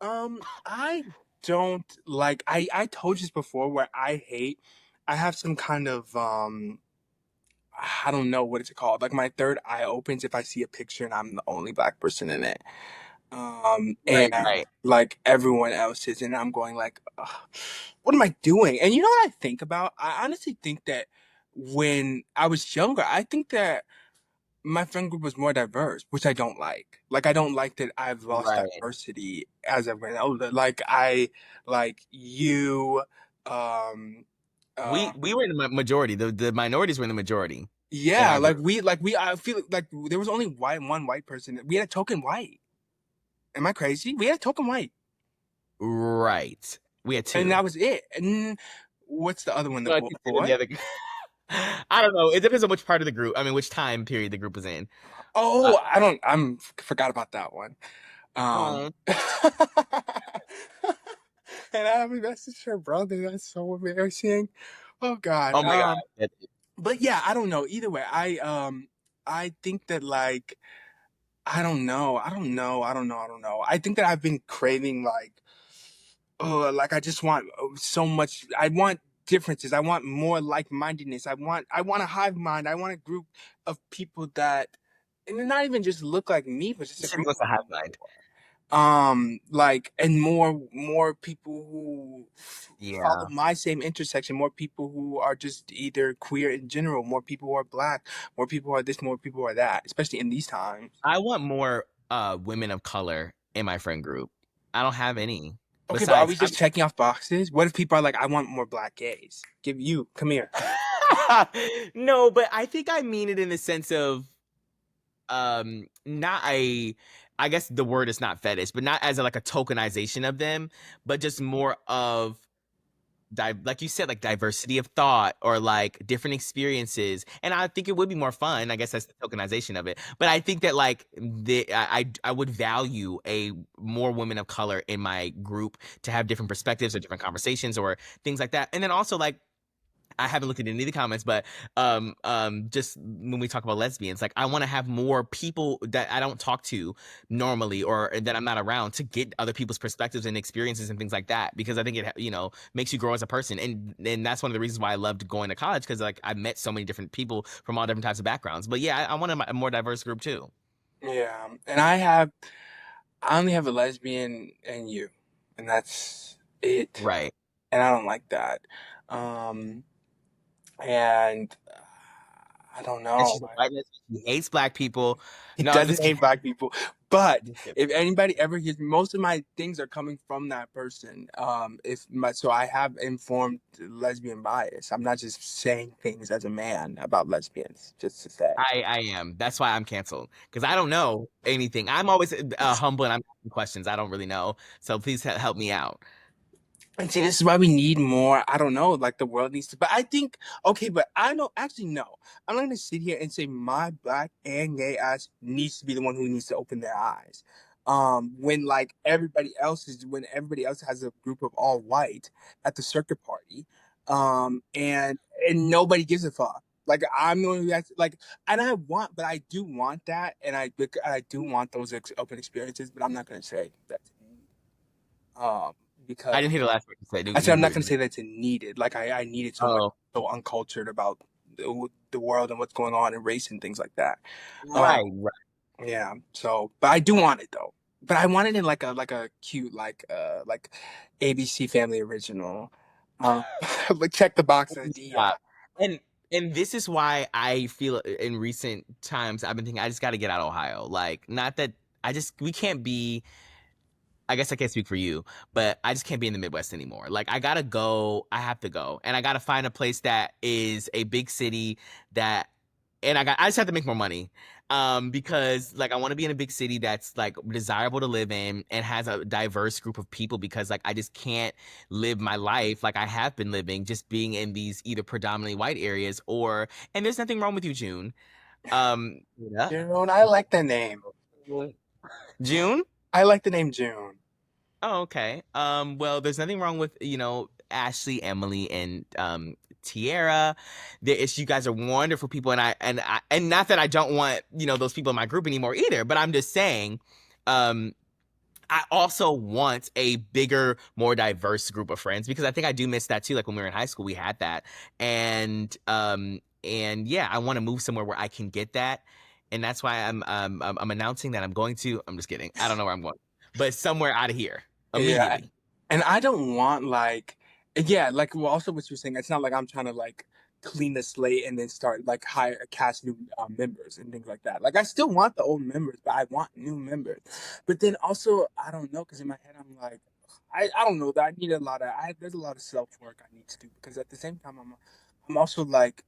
I don't like. I told you this before where I hate. I have some kind of I don't know what it's called. Like my third eye opens if I see a picture and I'm the only black person in it. Right, And right. like everyone else is, and I'm going like, "Ugh, what am I doing?" And you know what I think about? I honestly think that when I was younger, I think that my friend group was more diverse, which I don't like. Like I don't like that I've lost Right. diversity as I've gotten older. Like I like you, um, uh, We were in the majority. The minorities were in the majority in yeah, our group. I feel like there was only one white person. We had a token white. Am I crazy? We had a token white, Right. We had and two. that was it. And what's the other one? So I think they did Boy? the other. I don't know. It depends on which part of the group. I mean, which time period the group was in. Uh, Oh, I don't. Forgot about that one. oh, And I haven't messaged her brother. That's so embarrassing. Oh God. oh my God. But yeah, I don't know. Either way, I think that like I don't know. I don't know. I think that I've been craving like oh, like I just want so much. I want differences. I want more like-mindedness. I want a hive mind. I want a group of people that and not even just look like me, but just He a said he group wants to of have people. mind. Like and more people who follow Yeah. my same intersection, more people who are just either queer in general, more people who are black, more people who are this, more people who are that, especially in these times. I want more women of color in my friend group. I don't have any. Okay, but are Besides, we just checking off boxes? What if people are like, I want more black gays? Come here. No, but I think I mean it in the sense of not a, I guess the word is not fetish, but not as a, like a tokenization of them, but just more of like you said, like diversity of thought or like different experiences. And I think it would be more fun. I guess that's the tokenization of it. But I think that like I would value a more women of color in my group to have different perspectives or different conversations or things like that. And then also like I haven't looked at any of the comments, but just when we talk about lesbians, like I want to have more people that I don't talk to normally or that I'm not around to get other people's perspectives and experiences and things like that because I think it makes you grow as a person, and that's one of the reasons why I loved going to college because like I met so many different people from all different types of backgrounds. But yeah, I want a more diverse group too. Yeah, and I only have a lesbian and you, and that's it. Right. And I don't like that. Um, and I don't And know. she's a white lesbian. She hates black people. He No, I'm doesn't just hate kidding. black people. But Just kidding. if anybody ever hears, most of my things are coming from that person. So I have informed lesbian bias. I'm not just saying things as a man about lesbians, just to say. I am. That's why I'm canceled because I don't know anything. I'm always humble and I'm asking questions. I don't really know. So please help me out. And see, this is why we need more. I don't know, like the world needs to. But I think, okay, but I don't actually know. I'm not gonna sit here and say my black and gay ass needs to be the one who needs to open their eyes. When like when everybody else has a group of all white at the circuit party, and nobody gives a fuck. Like I'm the one who has like, and but I do want that, and I do want those open experiences. But I'm not gonna say that. I Because didn't hear the last word you said. I said I'm not going to say that's needed. Like I need it so much, Oh, so uncultured about the world and what's going on and race and things like that. Um, right, right. yeah. So, but I do want it though. But I want it in like a cute like ABC Family Original. Like check the box as DI. Stop. And and this is why I feel in recent times I've been thinking I just got to get out of Ohio. Like, not that we can't be. I guess I can't speak for you, but I just can't be in the Midwest anymore. Like I gotta go, I have to go. And I gotta find a place that is a big city that and I just have to make more money. Because like I want to be in a big city that's like desirable to live in and has a diverse group of people because like I just can't live my life like I have been living, just being in these either predominantly white areas or and there's nothing wrong with you, June. Yeah. June, I like the name. June? I like the name June. Oh, okay. Well, there's nothing wrong with, Ashley, Emily, and Tierra. You guys are wonderful people, and not that I don't want, those people in my group anymore either, but I'm just saying, um, I also want a bigger, more diverse group of friends because I think I do miss that too. Like when we were in high school, we had that. And yeah, I want to move somewhere where I can get that. And that's why I'm announcing that I'm just kidding. I don't know where I'm going. But somewhere out of here Yeah. immediately. And I don't want like, yeah, like well, also what you're saying. It's not like I'm trying to like clean the slate and then start like hire cast new members and things like that. Like I still want the old members, but I want new members. But then also I don't know because in my head I'm like, I don't know that I need a lot of there's a lot of self work I need to do because at the same time I'm also like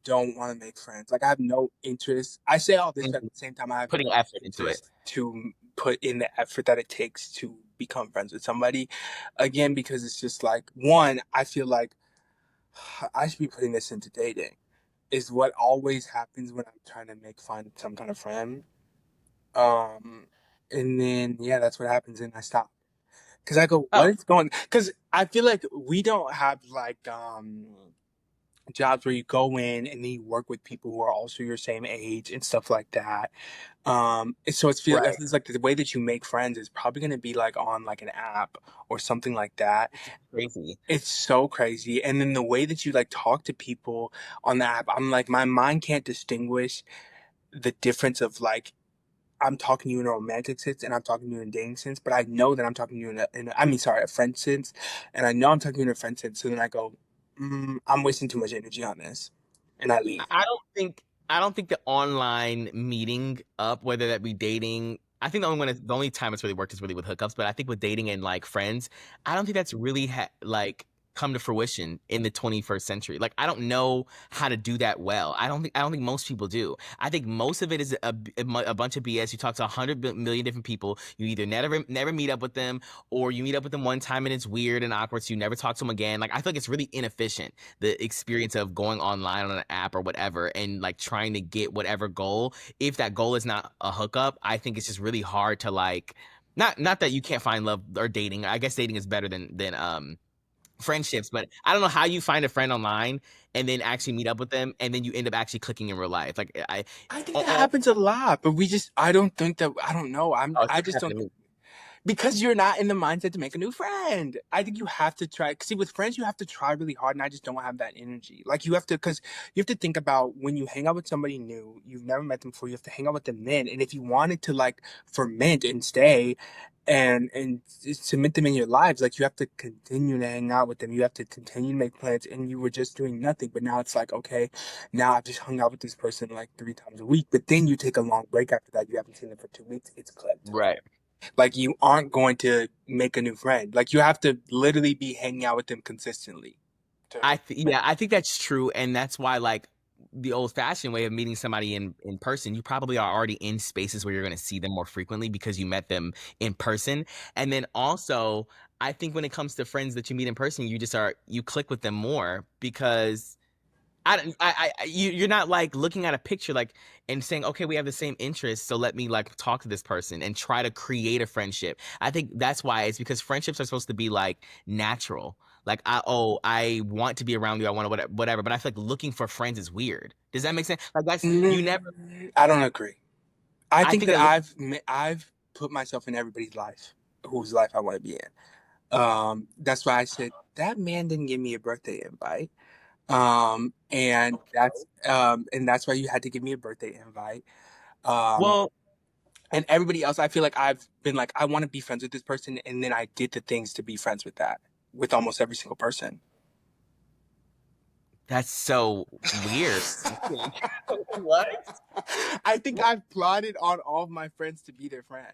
don't want to make friends. Like I have no interest. I say all this, but at Mhm. the same time, I have Putting no effort into it. interest to put in the effort that it takes to become friends with somebody. Again, because it's just like one, I feel like I should be putting this into dating. Is what always happens when I'm trying to find some kind of friend. Um, and then yeah, that's what happens, and I stop. Cause I go, what Oh, is going? Cause I feel like we don't have like jobs where you go in and then you work with people who are also your same age and stuff like that. And so right. it's like the way that you make friends is probably going to be like on like an app or something like that. Which is crazy. It's so crazy. And then the way that you like talk to people on the app, I'm like, my mind can't distinguish the difference of like, I'm talking to you in a romantic sense and I'm talking to you in a dating sense, but I know that I'm talking to you a friend sense. And I know I'm talking to you in a friend sense. So then I go, I'm wasting too much energy on this. And I leave. I don't think I don't think the online meeting up, whether that be dating, I think the only time it's really worked is really with hookups. But I think with dating and like friends, I don't think that's really like. come to fruition in the 21st century. Like I don't know how to do that well. I don't think most people do. I think most of it is a bunch of BS. You talk to 100 million different people. You either never meet up with them, or you meet up with them one time and it's weird and awkward, so you never talk to them again. Like I feel like it's really inefficient, the experience of going online on an app or whatever and like trying to get whatever goal. If that goal is not a hookup, I think it's just really hard to like not that you can't find love or dating. I guess dating is better than friendships, but I don't know how you find a friend online and then actually meet up with them and then you end up actually clicking in real life. Like I think that oh, happens a lot, but I don't think that, I don't know. it's I never just happened don't, to me. because you're not in the mindset to make a new friend. I think you have to try. See, with friends, you have to try really hard, and I just don't have that energy. Like you have to, because you have to think about when you hang out with somebody new, you've never met them before. You have to hang out with them then, and if you wanted to like ferment and stay, and cement them in your lives, like you have to continue to hang out with them. You have to continue to make plans, and you were just doing nothing. But now it's like, okay, now I've just hung out with this person like 3 times a week. But then you take a long break after that. You haven't seen them for 2 weeks. It's clipped. Right. Like you aren't going to make a new friend. Like you have to literally be hanging out with them consistently to make Yeah, I think that's true, and that's why like the old-fashioned way of meeting somebody in person, you probably are already in spaces where you're going to see them more frequently because you met them in person. And then also, I think when it comes to friends that you meet in person, you click with them more because I don't you're not like looking at a picture like and saying, okay, we have the same interests, so let me like talk to this person and try to create a friendship. I think that's why it's because friendships are supposed to be like natural. Like I want to be around you, I want to whatever, but I feel like looking for friends is weird. Does that make sense? Like that's you never. I don't agree. I I think think that that look. I've put myself in everybody's life, whose life I want to be in. That's why I said that man didn't give me a birthday invite. And that's why you had to give me a birthday invite. Um, Well, and everybody else, I feel like I've been like, I want to be friends with this person, and then I did the things to be friends with that, with almost every single person. that's so weird. What? I think I've plotted on all of my friends to be their friend.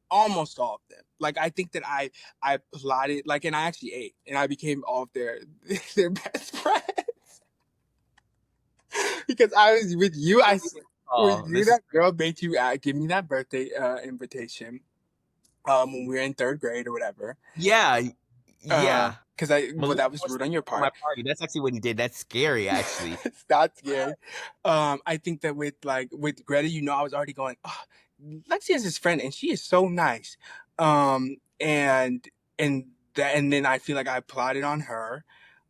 Almost all of them. Like I think that I plotted like, and I actually ate and I became all of their their best friends. Because I was with you, with Oh, you, this is that girl made you give me that birthday invitation when we were in third grade or whatever. yeah, yeah. Because I, well, Malik that was was rude on your for my part. party. That's actually what he did. That's scary, actually. It's not scary. I think that with Greta, I was already going, oh, Lexi is his friend and she is so nice. And and then I feel like I plotted on her.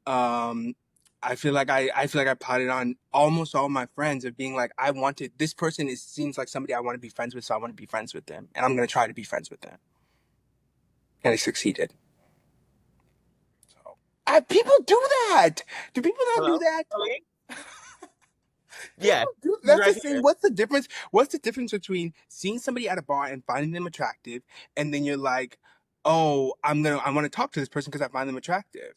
Um, I feel like I plotted on almost all my friends of being like, I wanted this person seems like somebody I want to be friends with, so I want to be friends with them. And I'm gonna try to be friends with them. And I succeeded. So people do that. Do people not do Hello? that? Malik? Yeah, People do. he's That's the right same. here. What's the difference? What's the difference between seeing somebody at a bar and finding them attractive, and then you're like, "Oh, I want to talk to this person because I find them attractive,"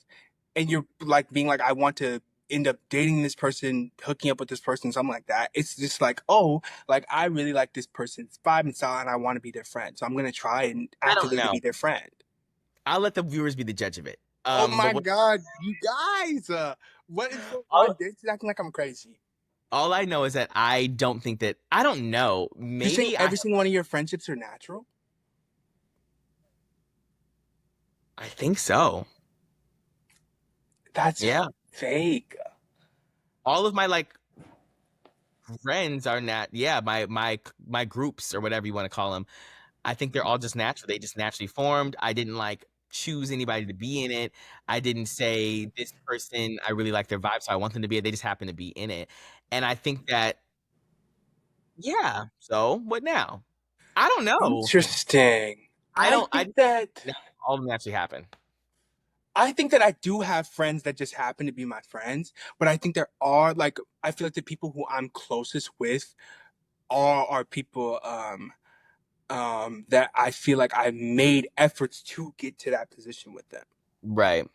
and you're like being like, "I want to end up dating this person, hooking up with this person, something like that." It's just like, "Oh, like I really like this person's vibe and style, and I want to be their friend, so I'm gonna try and I don't actively know. be their friend." I'll let the viewers be the judge of it. Oh But my God, you guys! What is so on? all, This is acting like I'm crazy. all I know is that I don't think that I don't know. You're saying Maybe every single one of your friendships are natural? I think so. That's Yeah. fake. All of my like friends are not yeah, my groups or whatever you want to call them. I think they're all just natural. They just naturally formed. I didn't like choose anybody to be in it. I didn't say this person, I really like their vibe, so I want them to be it. They just happen to be in it. And I think that, yeah. So what now? I don't know. Interesting. I don't. I no, all of them actually happen. I think that I do have friends that just happen to be my friends, but I think there are like I feel like the people who I'm closest with are people that I feel like I made efforts to get to that position with them. Right.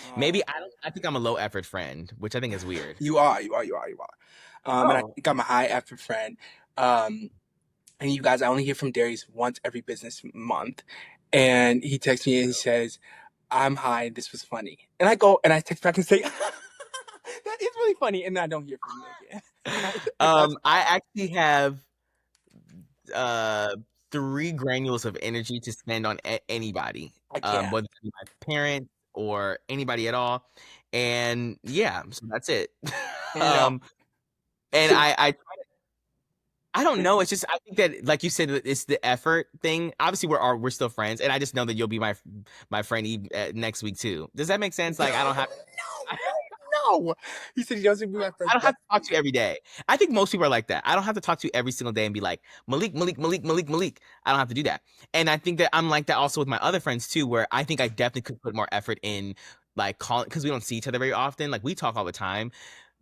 Um, Maybe I don't. I think I'm a low effort friend, which I think is weird. you are. And I Oh. think I'm a high effort friend. Um, and you guys, I only hear from Darius once every business month, and he texts me and he says, I'm high. This was funny. And I go and I text back and say, that is really funny. And then I don't hear from you again. Like, that's I odd. actually have uh 3 granules of energy to spend on anybody, I can't. whether it's my parents or anybody at all. And yeah, so that's it. No. um, and I don't know. It's just I think that, like you said, it's the effort thing. Obviously, we're still friends, and I just know that you'll be my friend next week too. Does that make sense? Like I don't have No, no, no. He said he doesn't be my friend I don't have next to talk week. to you every day. I think most people are like that. I don't have to talk to you every single day and be like, Malik, Malik, Malik, Malik, Malik. I don't have to do that. And I think that I'm like that also with my other friends too, where I think I definitely could put more effort in like calling, because we don't see each other very often. Like we talk all the time.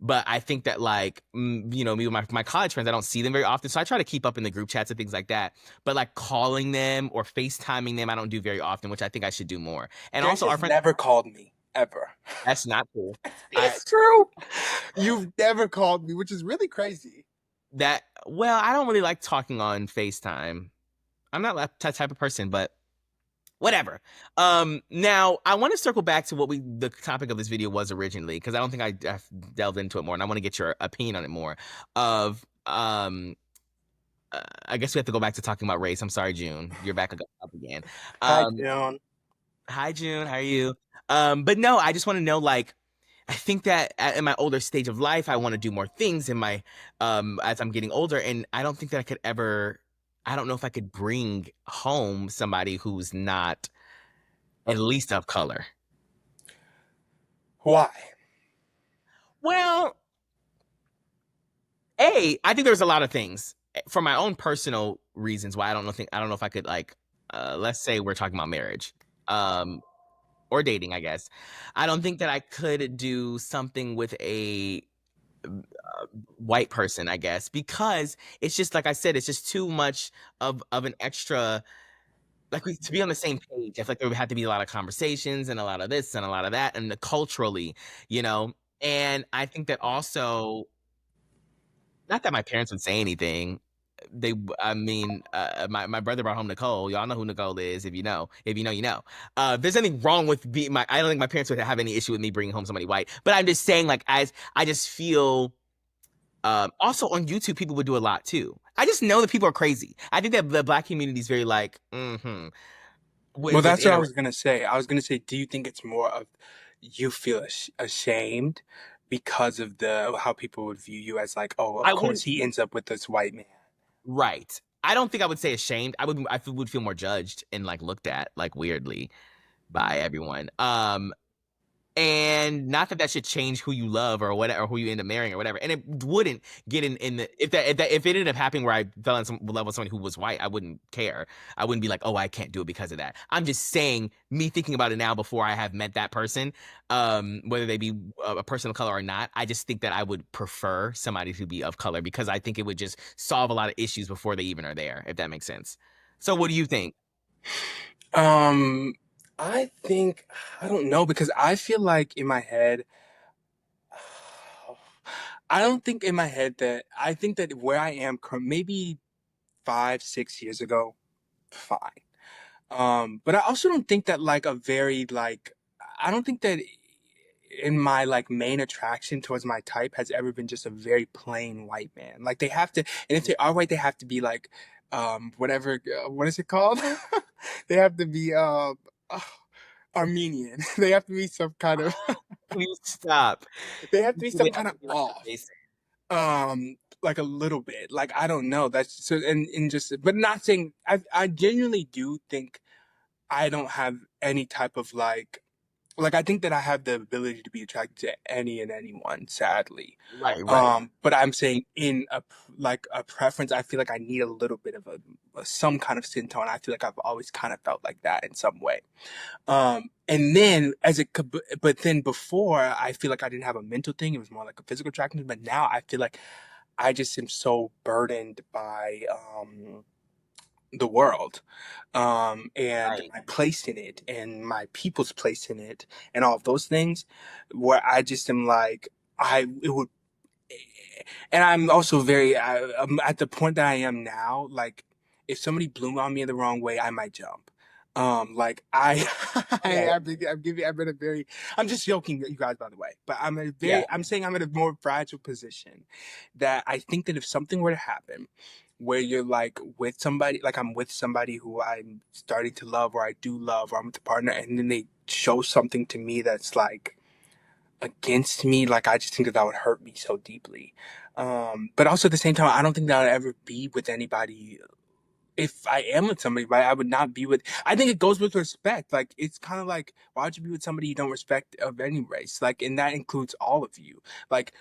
But I think that like me with my college friends, I don't see them very often. So I try to keep up in the group chats and things like that. But like calling them or FaceTiming them, I don't do very often, which I think I should do more. And Darius also our has friends, never called me, ever. that's not cool. I It's true. You've never called me, which is really crazy. That well, I don't really like talking on FaceTime. I'm not that type of person, but whatever. Now I want to circle back to what the topic of this video was originally, because I don't think I've delved into it more, and I want to get your opinion on it more. Of I guess we have to go back to talking about race. I'm sorry, June, you're back up again. Hi, Um, June. Hi, June, how are you? But no, I just want to know, like, I think that in my older stage of life, I want to do more things in my as I'm getting older, and I don't think that I could ever. I don't know if I could bring home somebody who's not at least of color. Why? Well, I think there's a lot of things for my own personal reasons why I don't know if I could like let's say we're talking about marriage. Or dating, I guess. I don't think that I could do something with a white person, I guess, because it's just like I said, it's just too much of an extra. Like to be on the same page, I feel like there would have to be a lot of conversations and a lot of this and a lot of that, and culturally, you know. And I think that also, not that my parents would say anything. I mean, my brother brought home Nicole. Y'all know who Nicole is. If you know, you know. If there's anything wrong with I don't think my parents would have any issue with me bringing home somebody white. But I'm just saying, like, as I just feel. Also on YouTube, people would do a lot too. I just know that people are crazy. I think that the black community is very like, Well, with that's what I inter. was gonna say. I was gonna say, do you think it's more of you feel ashamed because of the how people would view you as like, oh, of I course wouldn't. he ends up with this white man. Right. I don't think I would say ashamed. Would feel more judged and like looked at like weirdly by everyone. And not that that should change who you love or whatever, or who you end up marrying or whatever. And it wouldn't get in the if it ended up happening where I fell in some love with someone who was white, I wouldn't care. I wouldn't be like, oh, I can't do it because of that. I'm just saying, me thinking about it now before I have met that person, whether they be a person of color or not, I just think that I would prefer somebody to be of color, because I think it would just solve a lot of issues before they even are there, if that makes sense. So what do you think? Um, I think I don't know because I feel like in my head, I don't think in my head that I think that where I am, maybe 5, 6 years ago, fine. But I also don't think that like a very like I don't think that in my like main attraction towards my type has ever been just a very plain white man. Like they have to, and if they are white, they have to be like whatever what is it called? They have to be Armenian. They have to be some kind of Please stop. they have to be They some have kind of to be like off. basic. Like a little bit. Like I don't know. That's so and just but not saying I genuinely do think I don't have any type of like I think that I have the ability to be attracted to any and anyone, sadly. Right, right. But I'm saying in like a preference, I feel like I need a little bit of some kind of skin tone. I feel like I've always kind of felt like that in some way. And then but then before I feel like I didn't have a mental thing. It was more like a physical attraction. But now I feel like I just am so burdened by the world and Right. my place in it and my people's place in it and all of those things where I just am like I it would and I'm also I'm at the point that I am now like if somebody blew on me the wrong way I might jump Like I, Okay. I've been a very, I'm just joking, you guys, by the way, but Yeah. I'm saying I'm in a more fragile position that I think that if something were to happen where you're like with somebody, like I'm with somebody who I'm starting to love or I do love, or I'm with a partner, and then they show something to me that's like against me, like I just think that that would hurt me so deeply. But also at the same time, I don't think that I'd ever be with anybody if I am with somebody, right, I would not be with. I think it goes with respect. Like it's kind of like, why would you be with somebody you don't respect of any race? Like, and that includes all of you. Like,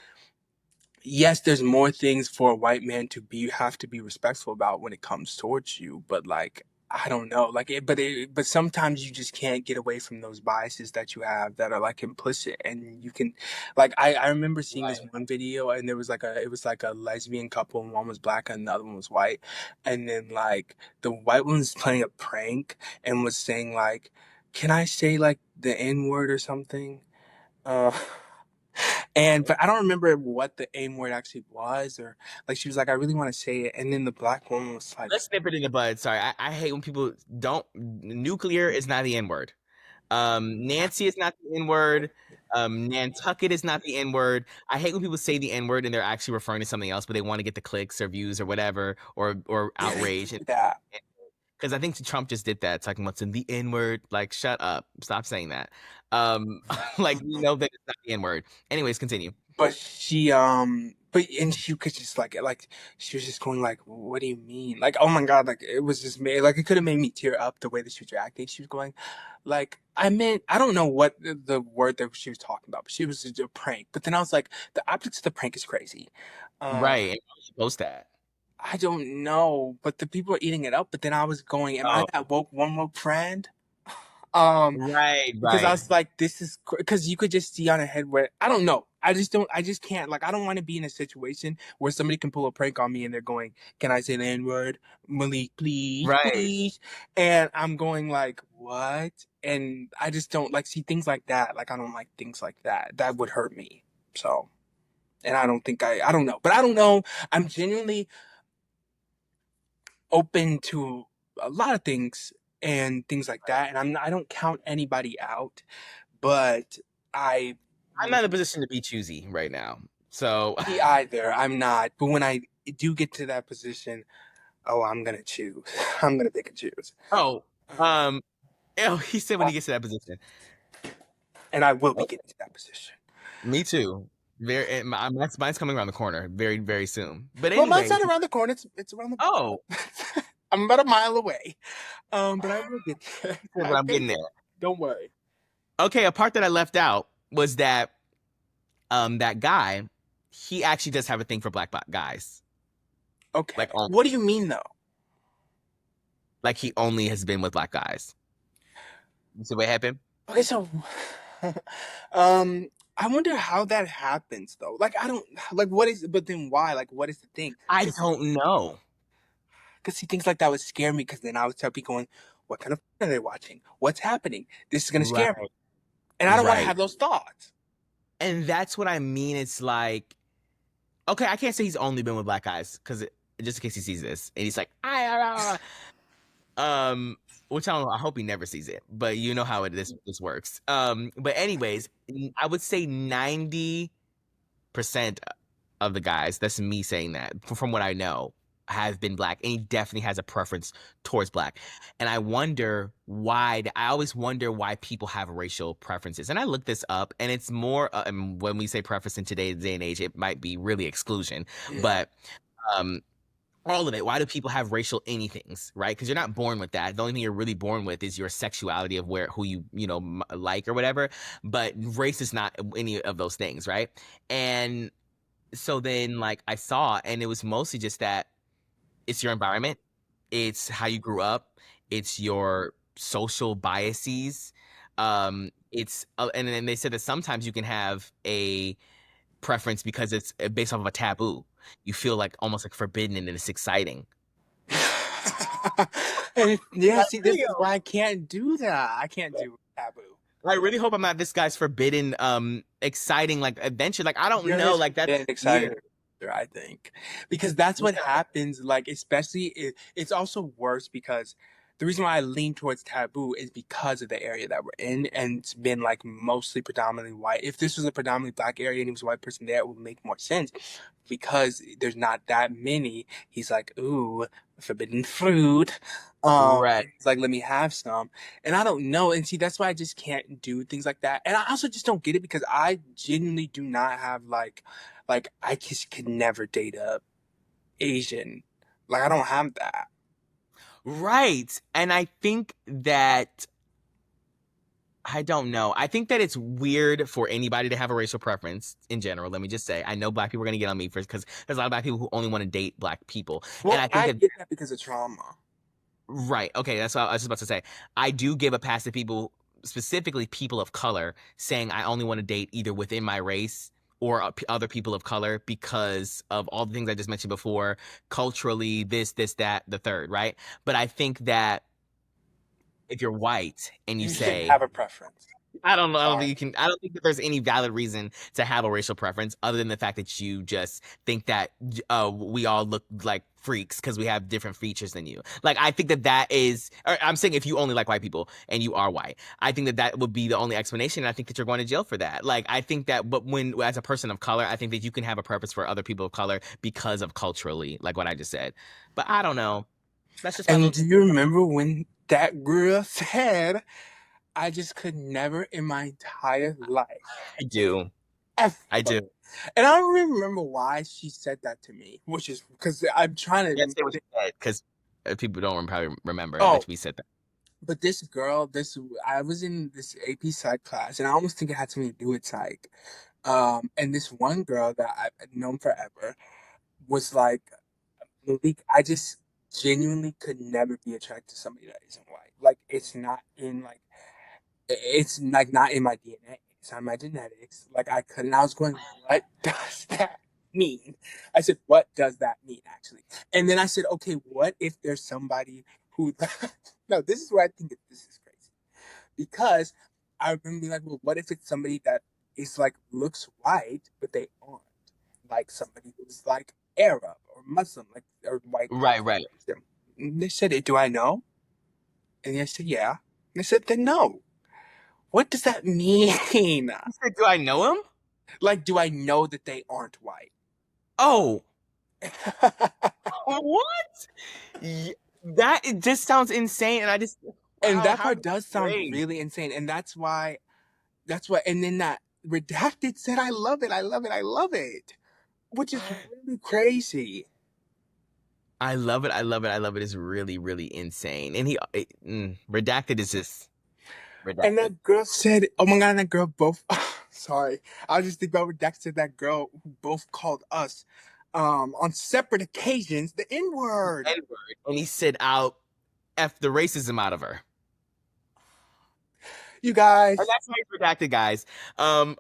yes, there's more things for a white man to be have to be respectful about when it comes towards you, but like I don't know, like but sometimes you just can't get away from those biases that you have that are like implicit, and you can, like I remember seeing this Right. one video, and there was like a it was like a lesbian couple, and one was black and the other one was white, and then like the white one was playing a prank and was saying like, "Can I say like the N word or something?" Uh, and but I don't remember what the aim word actually was, or like she was like, I really want to say it, and then the black woman was like, Let's nip it in the bud. Sorry, I hate when people don't. Nuclear is not the N word. Nancy is not the N word. Nantucket is not the N word. I hate when people say the N word and they're actually referring to something else, but they want to get the clicks or views or whatever or yeah, they outrage. do that. Because I think Trump just did that, talking about the N word. Like, shut up, stop saying that. Like we know that it's not the N word. Anyways, continue. But but and she could just like she was just going like, what do you mean? Like, oh my god, like it was just made like it could have made me tear up the way that she was reacting. She was going, like, I meant I don't know what the word that she was talking about, but she was just a prank. But then I was like, the object of the prank is crazy. Um, Right, and why would you post that? I don't know, but the people are eating it up. But then I was going, am I Oh, that woke friend? Um, right, because I right. was like, this is because you could just see on a head where I don't know. I just don't. I just can't. Like, I don't want to be in a situation where somebody can pull a prank on me and they're going, "Can I say the N word, Malik, please, Right. please?" And I'm going like, "What?" And I just don't like see things like that. Like, I don't like things like that. That would hurt me. So, and I don't think I don't know, but I don't know. I'm genuinely open to a lot of things and things like that, and I don't count anybody out, but I I'm not in a position to be choosy right now. So, me either. I'm not. But when I do get to that position, oh, I'm gonna choose. I'm gonna pick and choose. oh, um, oh, he said when he gets to that position. And I will be Oh, getting to that position. me too. Mine's coming around the corner very, very soon. But Well, mine's anyway, not around the corner. It's around oh, the. I'm about a mile away. But I will get there. but I'm getting there. Don't worry. Okay, a part that I left out was that that guy, he actually does have a thing for black guys. Okay. Like on What do you mean though? like he only has been with black guys. You see what happened? Okay, so um I wonder how that happens though. Like I don't like what is but then why? Like what is the thing? I don't know. Because see, things like that would scare me because then I would tell people going, what kind of are they watching? What's happening? This is going to scare me. Right, And I don't want to right. have those thoughts. And that's what I mean. It's like, okay, I can't say he's only been with black guys because just in case he sees this and he's like, um, which I don't know. I hope he never sees it, but you know how this works. But anyways, I would say 90% of the guys, that's me saying that from what I know, have been black, and he definitely has a preference towards black. And I wonder why. I always wonder why people have racial preferences. And I looked this up, and it's more. And when we say preference in today's day and age, it might be really exclusion, Yeah. but um, all of it. Why do people have racial anythings, right? Because you're not born with that. The only thing you're really born with is your sexuality of who you know like or whatever. But race is not any of those things, right? And so then like I saw, and it was mostly just that it's your environment, it's how you grew up, it's your social biases. It's and then they said that sometimes you can have a preference because it's based off of a taboo. You feel like almost like forbidden and it's exciting. And yeah, Like, see, this is real. why I can't do that. I can't do taboo. I really hope I'm not this guy's forbidden, exciting like adventure. Like I don't You're know, his like that's forbidden excited, weird. I think, because that's what happens. Like, especially it's also worse because the reason why I lean towards taboo is because of the area that we're in, and it's been like mostly predominantly white. If this was a predominantly black area and he was a white person there, it would make more sense. Because there's not that many, he's like, ooh, forbidden fruit. Right. He's like, let me have some. And I don't know. And see, that's why I just can't do things like that. And I also just don't get it because I genuinely do not have like I just could never date a Asian. Like I don't have that. Right. And I think that I don't know. I think that it's weird for anybody to have a racial preference in general. Let me just say, I know black people are going to get on me first because there's a lot of black people who only want to date black people. And Well, I think I that, get that because of trauma. right. Okay. That's what I was just about to say. I do give a pass to people, specifically people of color, saying I only want to date either within my race or other people of color because of all the things I just mentioned before, culturally, this, that, the third, right? But I think that if you're white and you You shouldn't say, have a preference. I don't know. I don't think Sorry. you can. I don't think that there's any valid reason to have a racial preference other than the fact that you just think that we all look like freaks because we have different features than you. Like I think that that is. Or I'm saying if you only like white people and you are white, I think that that would be the only explanation. And I think that you're going to jail for that. Like I think that, but when as a person of color, I think that you can have a purpose for other people of color because of culturally, like what I just said. But I don't know. That's just my And little. do you remember when that girl said, I just could never in my entire life I do. ever. I do. And I don't even remember why she said that to me, which is because I'm trying You gotta to. say what you said because people don't probably remember Oh, that we said that. but this girl, I was in this AP psych class, and I almost think it had something to do with psych. And this one girl that I've known forever was like, Malik, I just genuinely could never be attracted to somebody that isn't white. Like it's like not in my DNA. It's not in my genetics. Like I couldn't. I was going, what does that mean? I said, what does that mean actually? And then I said, okay, what if there's somebody who? No, this is where I think this is crazy because I remember being like, well, what if it's somebody that is like looks white but they aren't, like somebody who's like Arab or Muslim, like or white. Right, right. And they said, do I know? And I said, yeah. And I said, then no. What does that mean? You said, do I know him? Like, do I know that they aren't white? Oh, what? That it just sounds insane, and I just And wow, that how part does sound great. really insane. And that's why, and then that redacted said, I love it, I love it, I love it, which is really crazy. I love it. I love it. I love it. It's really, really insane. And redacted is just And redacted. that girl said, oh my God, and that girl both, sorry, I was just thinking about redacted said that girl who both called us on separate occasions the N word. Edward. And he said out F the racism out of her. You And guys, that's why it's redacted, guys. Um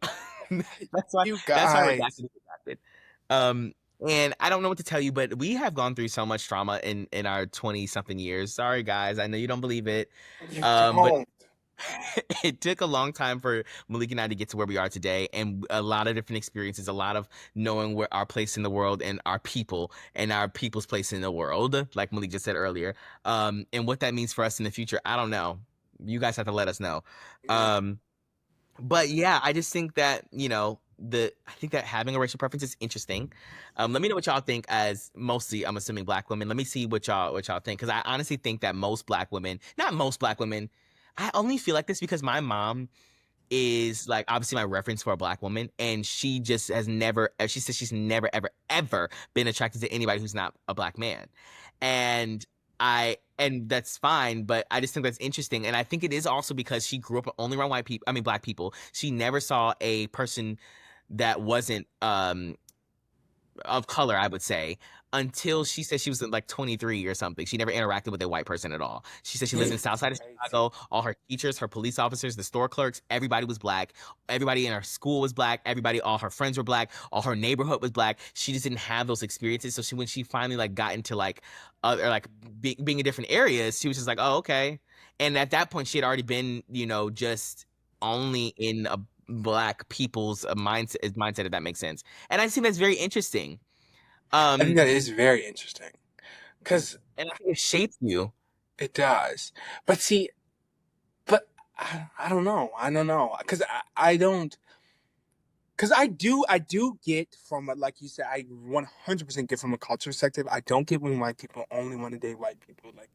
you that's why guys. redacted is redacted. And I don't know what to tell you, but we have gone through so much trauma in our 20 something years. Sorry guys, I know you don't believe it. You But don't. it took a long time for Malik and I to get to where we are today, and a lot of different experiences, a lot of knowing where our place in the world and our people and our people's place in the world, like Malik just said earlier. And what that means for us in the future, I don't know. You guys have to let us know. Yeah. Um, but yeah, I just think that, I think that having a racial preference is interesting. Let me know what y'all think as mostly, I'm assuming black women. Let me see what y'all think. Because I honestly think that most black women, not most black women, I only feel like this because my mom is like obviously my reference for a black woman, and she just has never, she says she's never, ever, ever been attracted to anybody who's not a black man. And and that's fine, but I just think that's interesting. And I think it is also because she grew up only around white people, I mean black people. She never saw a person that wasn't of color, I would say, until she said she was like 23 or something. She never interacted with a white person at all. She said she lives in the south side of Crazy. Chicago. All her teachers, her police officers, the store clerks, everybody was black. Everybody in her school was black. Everybody, all her friends were black. All her neighborhood was black. She just didn't have those experiences. So when she finally like got into like other like being in different areas, she was just like, oh, okay. And at that point, she had already been, just only in a black people's mindset, if that makes sense. And I think that's very interesting. I think Um, that is very interesting because and I think it shapes you. It does. But see, but I don't know. I don't know. Because I don't. Because I do get from, like you said, I 100% get from a culture perspective. I don't get when white people only want to date white people. Like,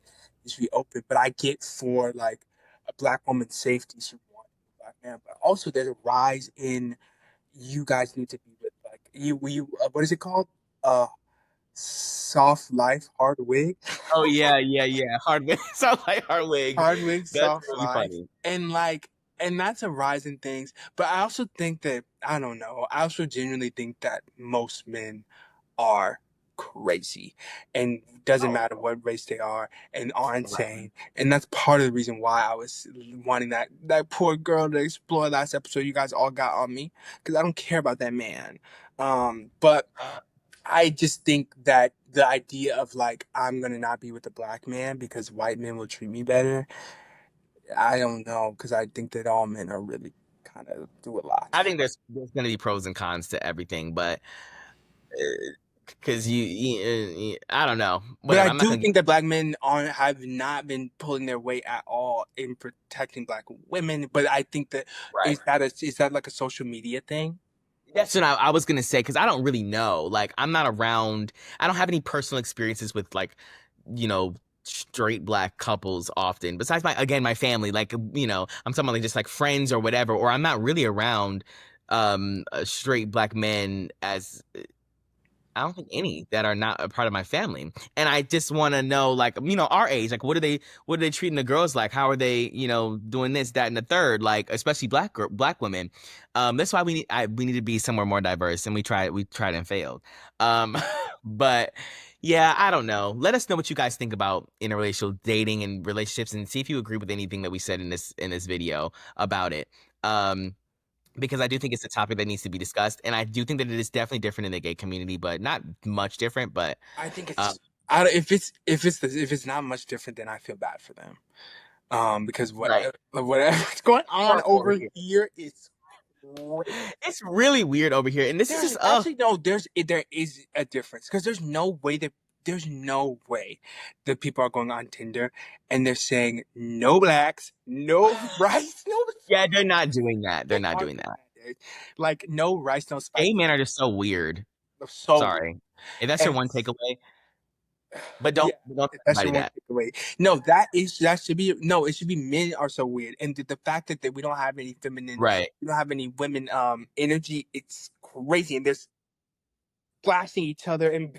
you should be open. But I get for, like, a black woman's safety, she wants a black man. But also, there's a rise in you guys need to be with, like, what is it called? Soft life, hard wig. Oh yeah. Hardwig. Sounds like Hardwig. Hardwick That's soft really life, funny. and like, and that's a rise in things. But I also think that, I don't know, I also genuinely think that most men are crazy, and doesn't Oh, matter what race they are, and are right. insane. And that's part of the reason why I was wanting that poor girl to explore last episode. You guys all got on me because I don't care about that man. But I just think that the idea of, like, I'm gonna not be with a black man because white men will treat me better. I don't know, because I think that all men are really kind of do a lot. I think there's going to be pros and cons to everything, but because I don't know. But Whatever. I I'm not do gonna get think that black men aren't have not been pulling their weight at all in protecting black women. But I think that right. is that like a social media thing? That's what I was gonna say because I don't really know. Like, I'm not around. I don't have any personal experiences with, like, you know, straight black couples often. Besides my family. Like, I'm talking about, like, just like friends or whatever. Or I'm not really around straight black men as I don't think any that are not a part of my family. And I just want to know, like, our age, like, what are they treating the girls like? How are they, doing this, that, and the third, like, especially black women. That's why we need to be somewhere more diverse. And we tried and failed. Um, but yeah, I don't know. Let us know what you guys think about interracial dating and relationships, and see if you agree with anything that we said in this video about it. Because I do think it's a topic that needs to be discussed, and I do think that it is definitely different in the gay community, but not much different. But I think uh, it's if it's not much different, then I feel bad for them. Because right, whatever's going on horrible over over here. here is crazy. It's really weird over here, and this is There's just actually no, there is a difference, because there's no way that people are going on Tinder and they're saying no blacks, no rice, no. yeah, they're not doing that. They're They not are doing doing that. that, dude. Like, no rice, no Gay spicy. men are just so weird. So weird. Sorry, if that's your And one takeaway, but yeah, don't tell that's anybody your one that. takeaway. No, that should be no. It should be men are so weird, and the fact that we don't have any feminine, Right. we don't have any women energy. It's crazy, and they're splashing each other, and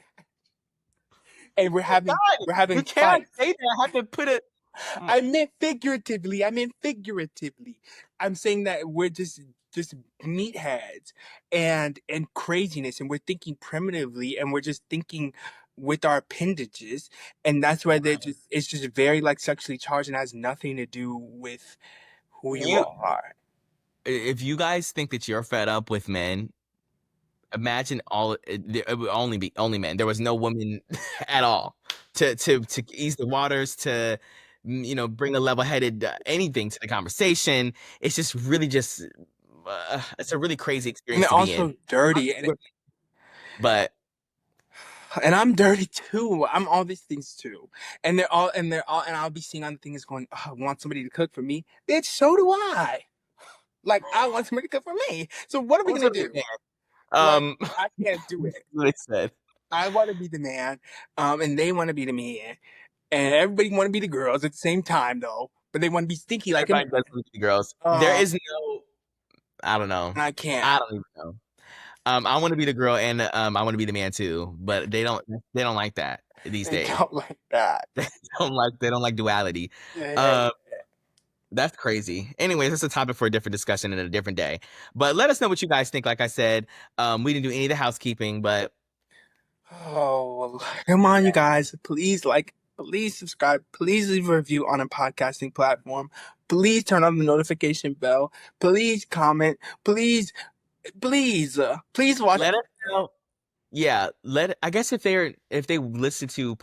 we're Oh having God, we're you having cannot fights. say that. I have to put it. Mm, I meant figuratively. I meant figuratively. I'm saying that we're just meatheads and craziness, and we're thinking primitively, and we're just thinking with our appendages, and that's why they just it's just very, like, sexually charged and has nothing to do with who you You, are. if you guys think that you're fed up with men, imagine it would only men. There was no woman at all to ease the waters, to bring a level-headed anything to the conversation. It's just really just it's a really crazy And experience they're to be in. also dirty, and But I'm dirty too. I'm all these things too. And I'll be seeing other things going, oh, I want somebody to cook for me. Bitch, so do I. Like, I want somebody to cook for me. So what are we also gonna be do? a Like, man. I can't do it. What I said. I want to be the man, and they want to be the man, and everybody want to be the girls at the same time, though. But they want to be stinky like him. Everybody does want to be girls. There Uh, is no. I don't know. and I can't. I don't even know. I want to be the girl, and I want to be the man too, but they don't like that these They days. don't like that. They don't like duality. Yeah. Uh, that's crazy. Anyways, that's a topic for a different discussion and a different day. But let us know what you guys think. Like I said, we didn't do any of the housekeeping, but Oh, well, come on, you guys. Please subscribe. Please leave a review on a podcasting platform. Please turn on the notification bell. Please comment. Please watch. let us know. Yeah, I guess if they listen to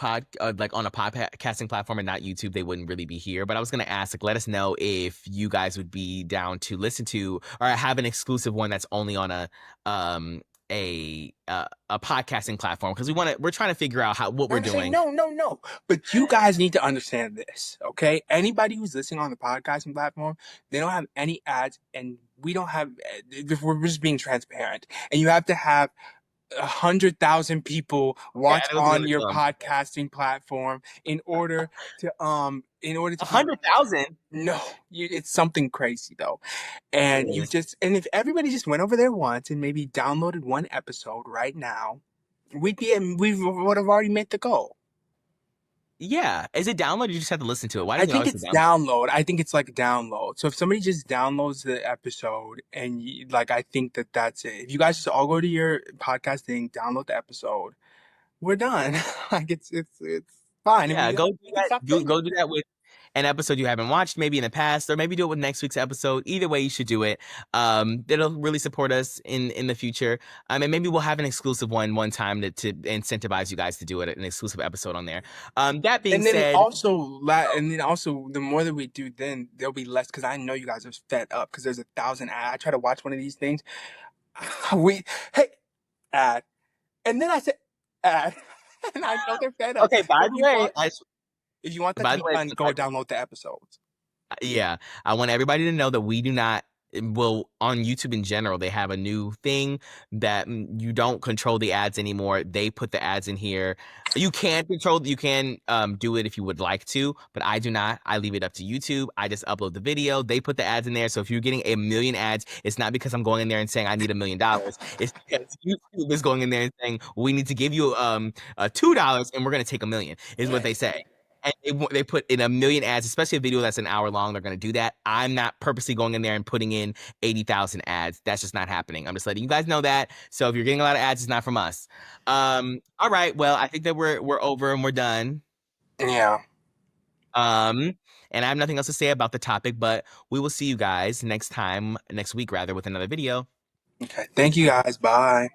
like on a podcasting platform and not YouTube, they wouldn't really be here. But I was gonna ask, like, let us know if you guys would be down to listen to or have an exclusive one that's only on a podcasting platform because we're trying to figure out what I we're understand. doing. No, no, no. But you guys need to understand this, okay? Anybody who's listening on the podcasting platform, they don't have any ads, and we don't have. We're just being transparent, and you have to have 100,000 people Yeah, watch it was on really your dumb. podcasting platform in order to be 100,000. no, it's something crazy though. And It is. and if everybody just went over there once and maybe downloaded one episode right now, we would have already made the goal. Yeah, is it download? You just have to listen to it. Why I does it think always say it's download? download. I think it's like download. So if somebody just downloads the episode like, I think that's it. If you guys just all go to your podcast thing, download the episode, we're done. Like it's fine, and Yeah, we go do can that. stop saying Go it. do that with an episode you haven't watched, maybe in the past, or maybe do it with next week's episode. Either way, you should do it. That'll really support us in the future. And maybe we'll have an exclusive one time to incentivize you guys to do it, an exclusive episode on there. That being And then said, also, the more that we do, then there'll be less. Because I know you guys are fed up. Because there's 1,000 ads. I try to watch one of these things. We hey ad, and then I said ad, and I know they're fed up. okay. So By the way, if you want that to be done, since go download the episodes. yeah, I want everybody to know that we do not. Well, on YouTube in general, they have a new thing that you don't control the ads anymore. They put the ads in here. You can do it if you would like to, but I do not. I leave it up to YouTube. I just upload the video. They put the ads in there. So if you're getting a million ads, it's not because I'm going in there and saying I need $1 million. It's because YouTube is going in there and saying we need to give you $2 and we're going to take $1 million. Is what they say. And they put in 1 million ads, especially a video that's an hour long. They're going to do that. I'm not purposely going in there and putting in 80,000 ads. That's just not happening. I'm just letting you guys know that. So if you're getting a lot of ads, it's not from us. All right. Well, I think that we're over and we're done. Yeah. And I have nothing else to say about the topic, but we will see you guys next week rather, with another video. Okay. Thank you guys. Bye.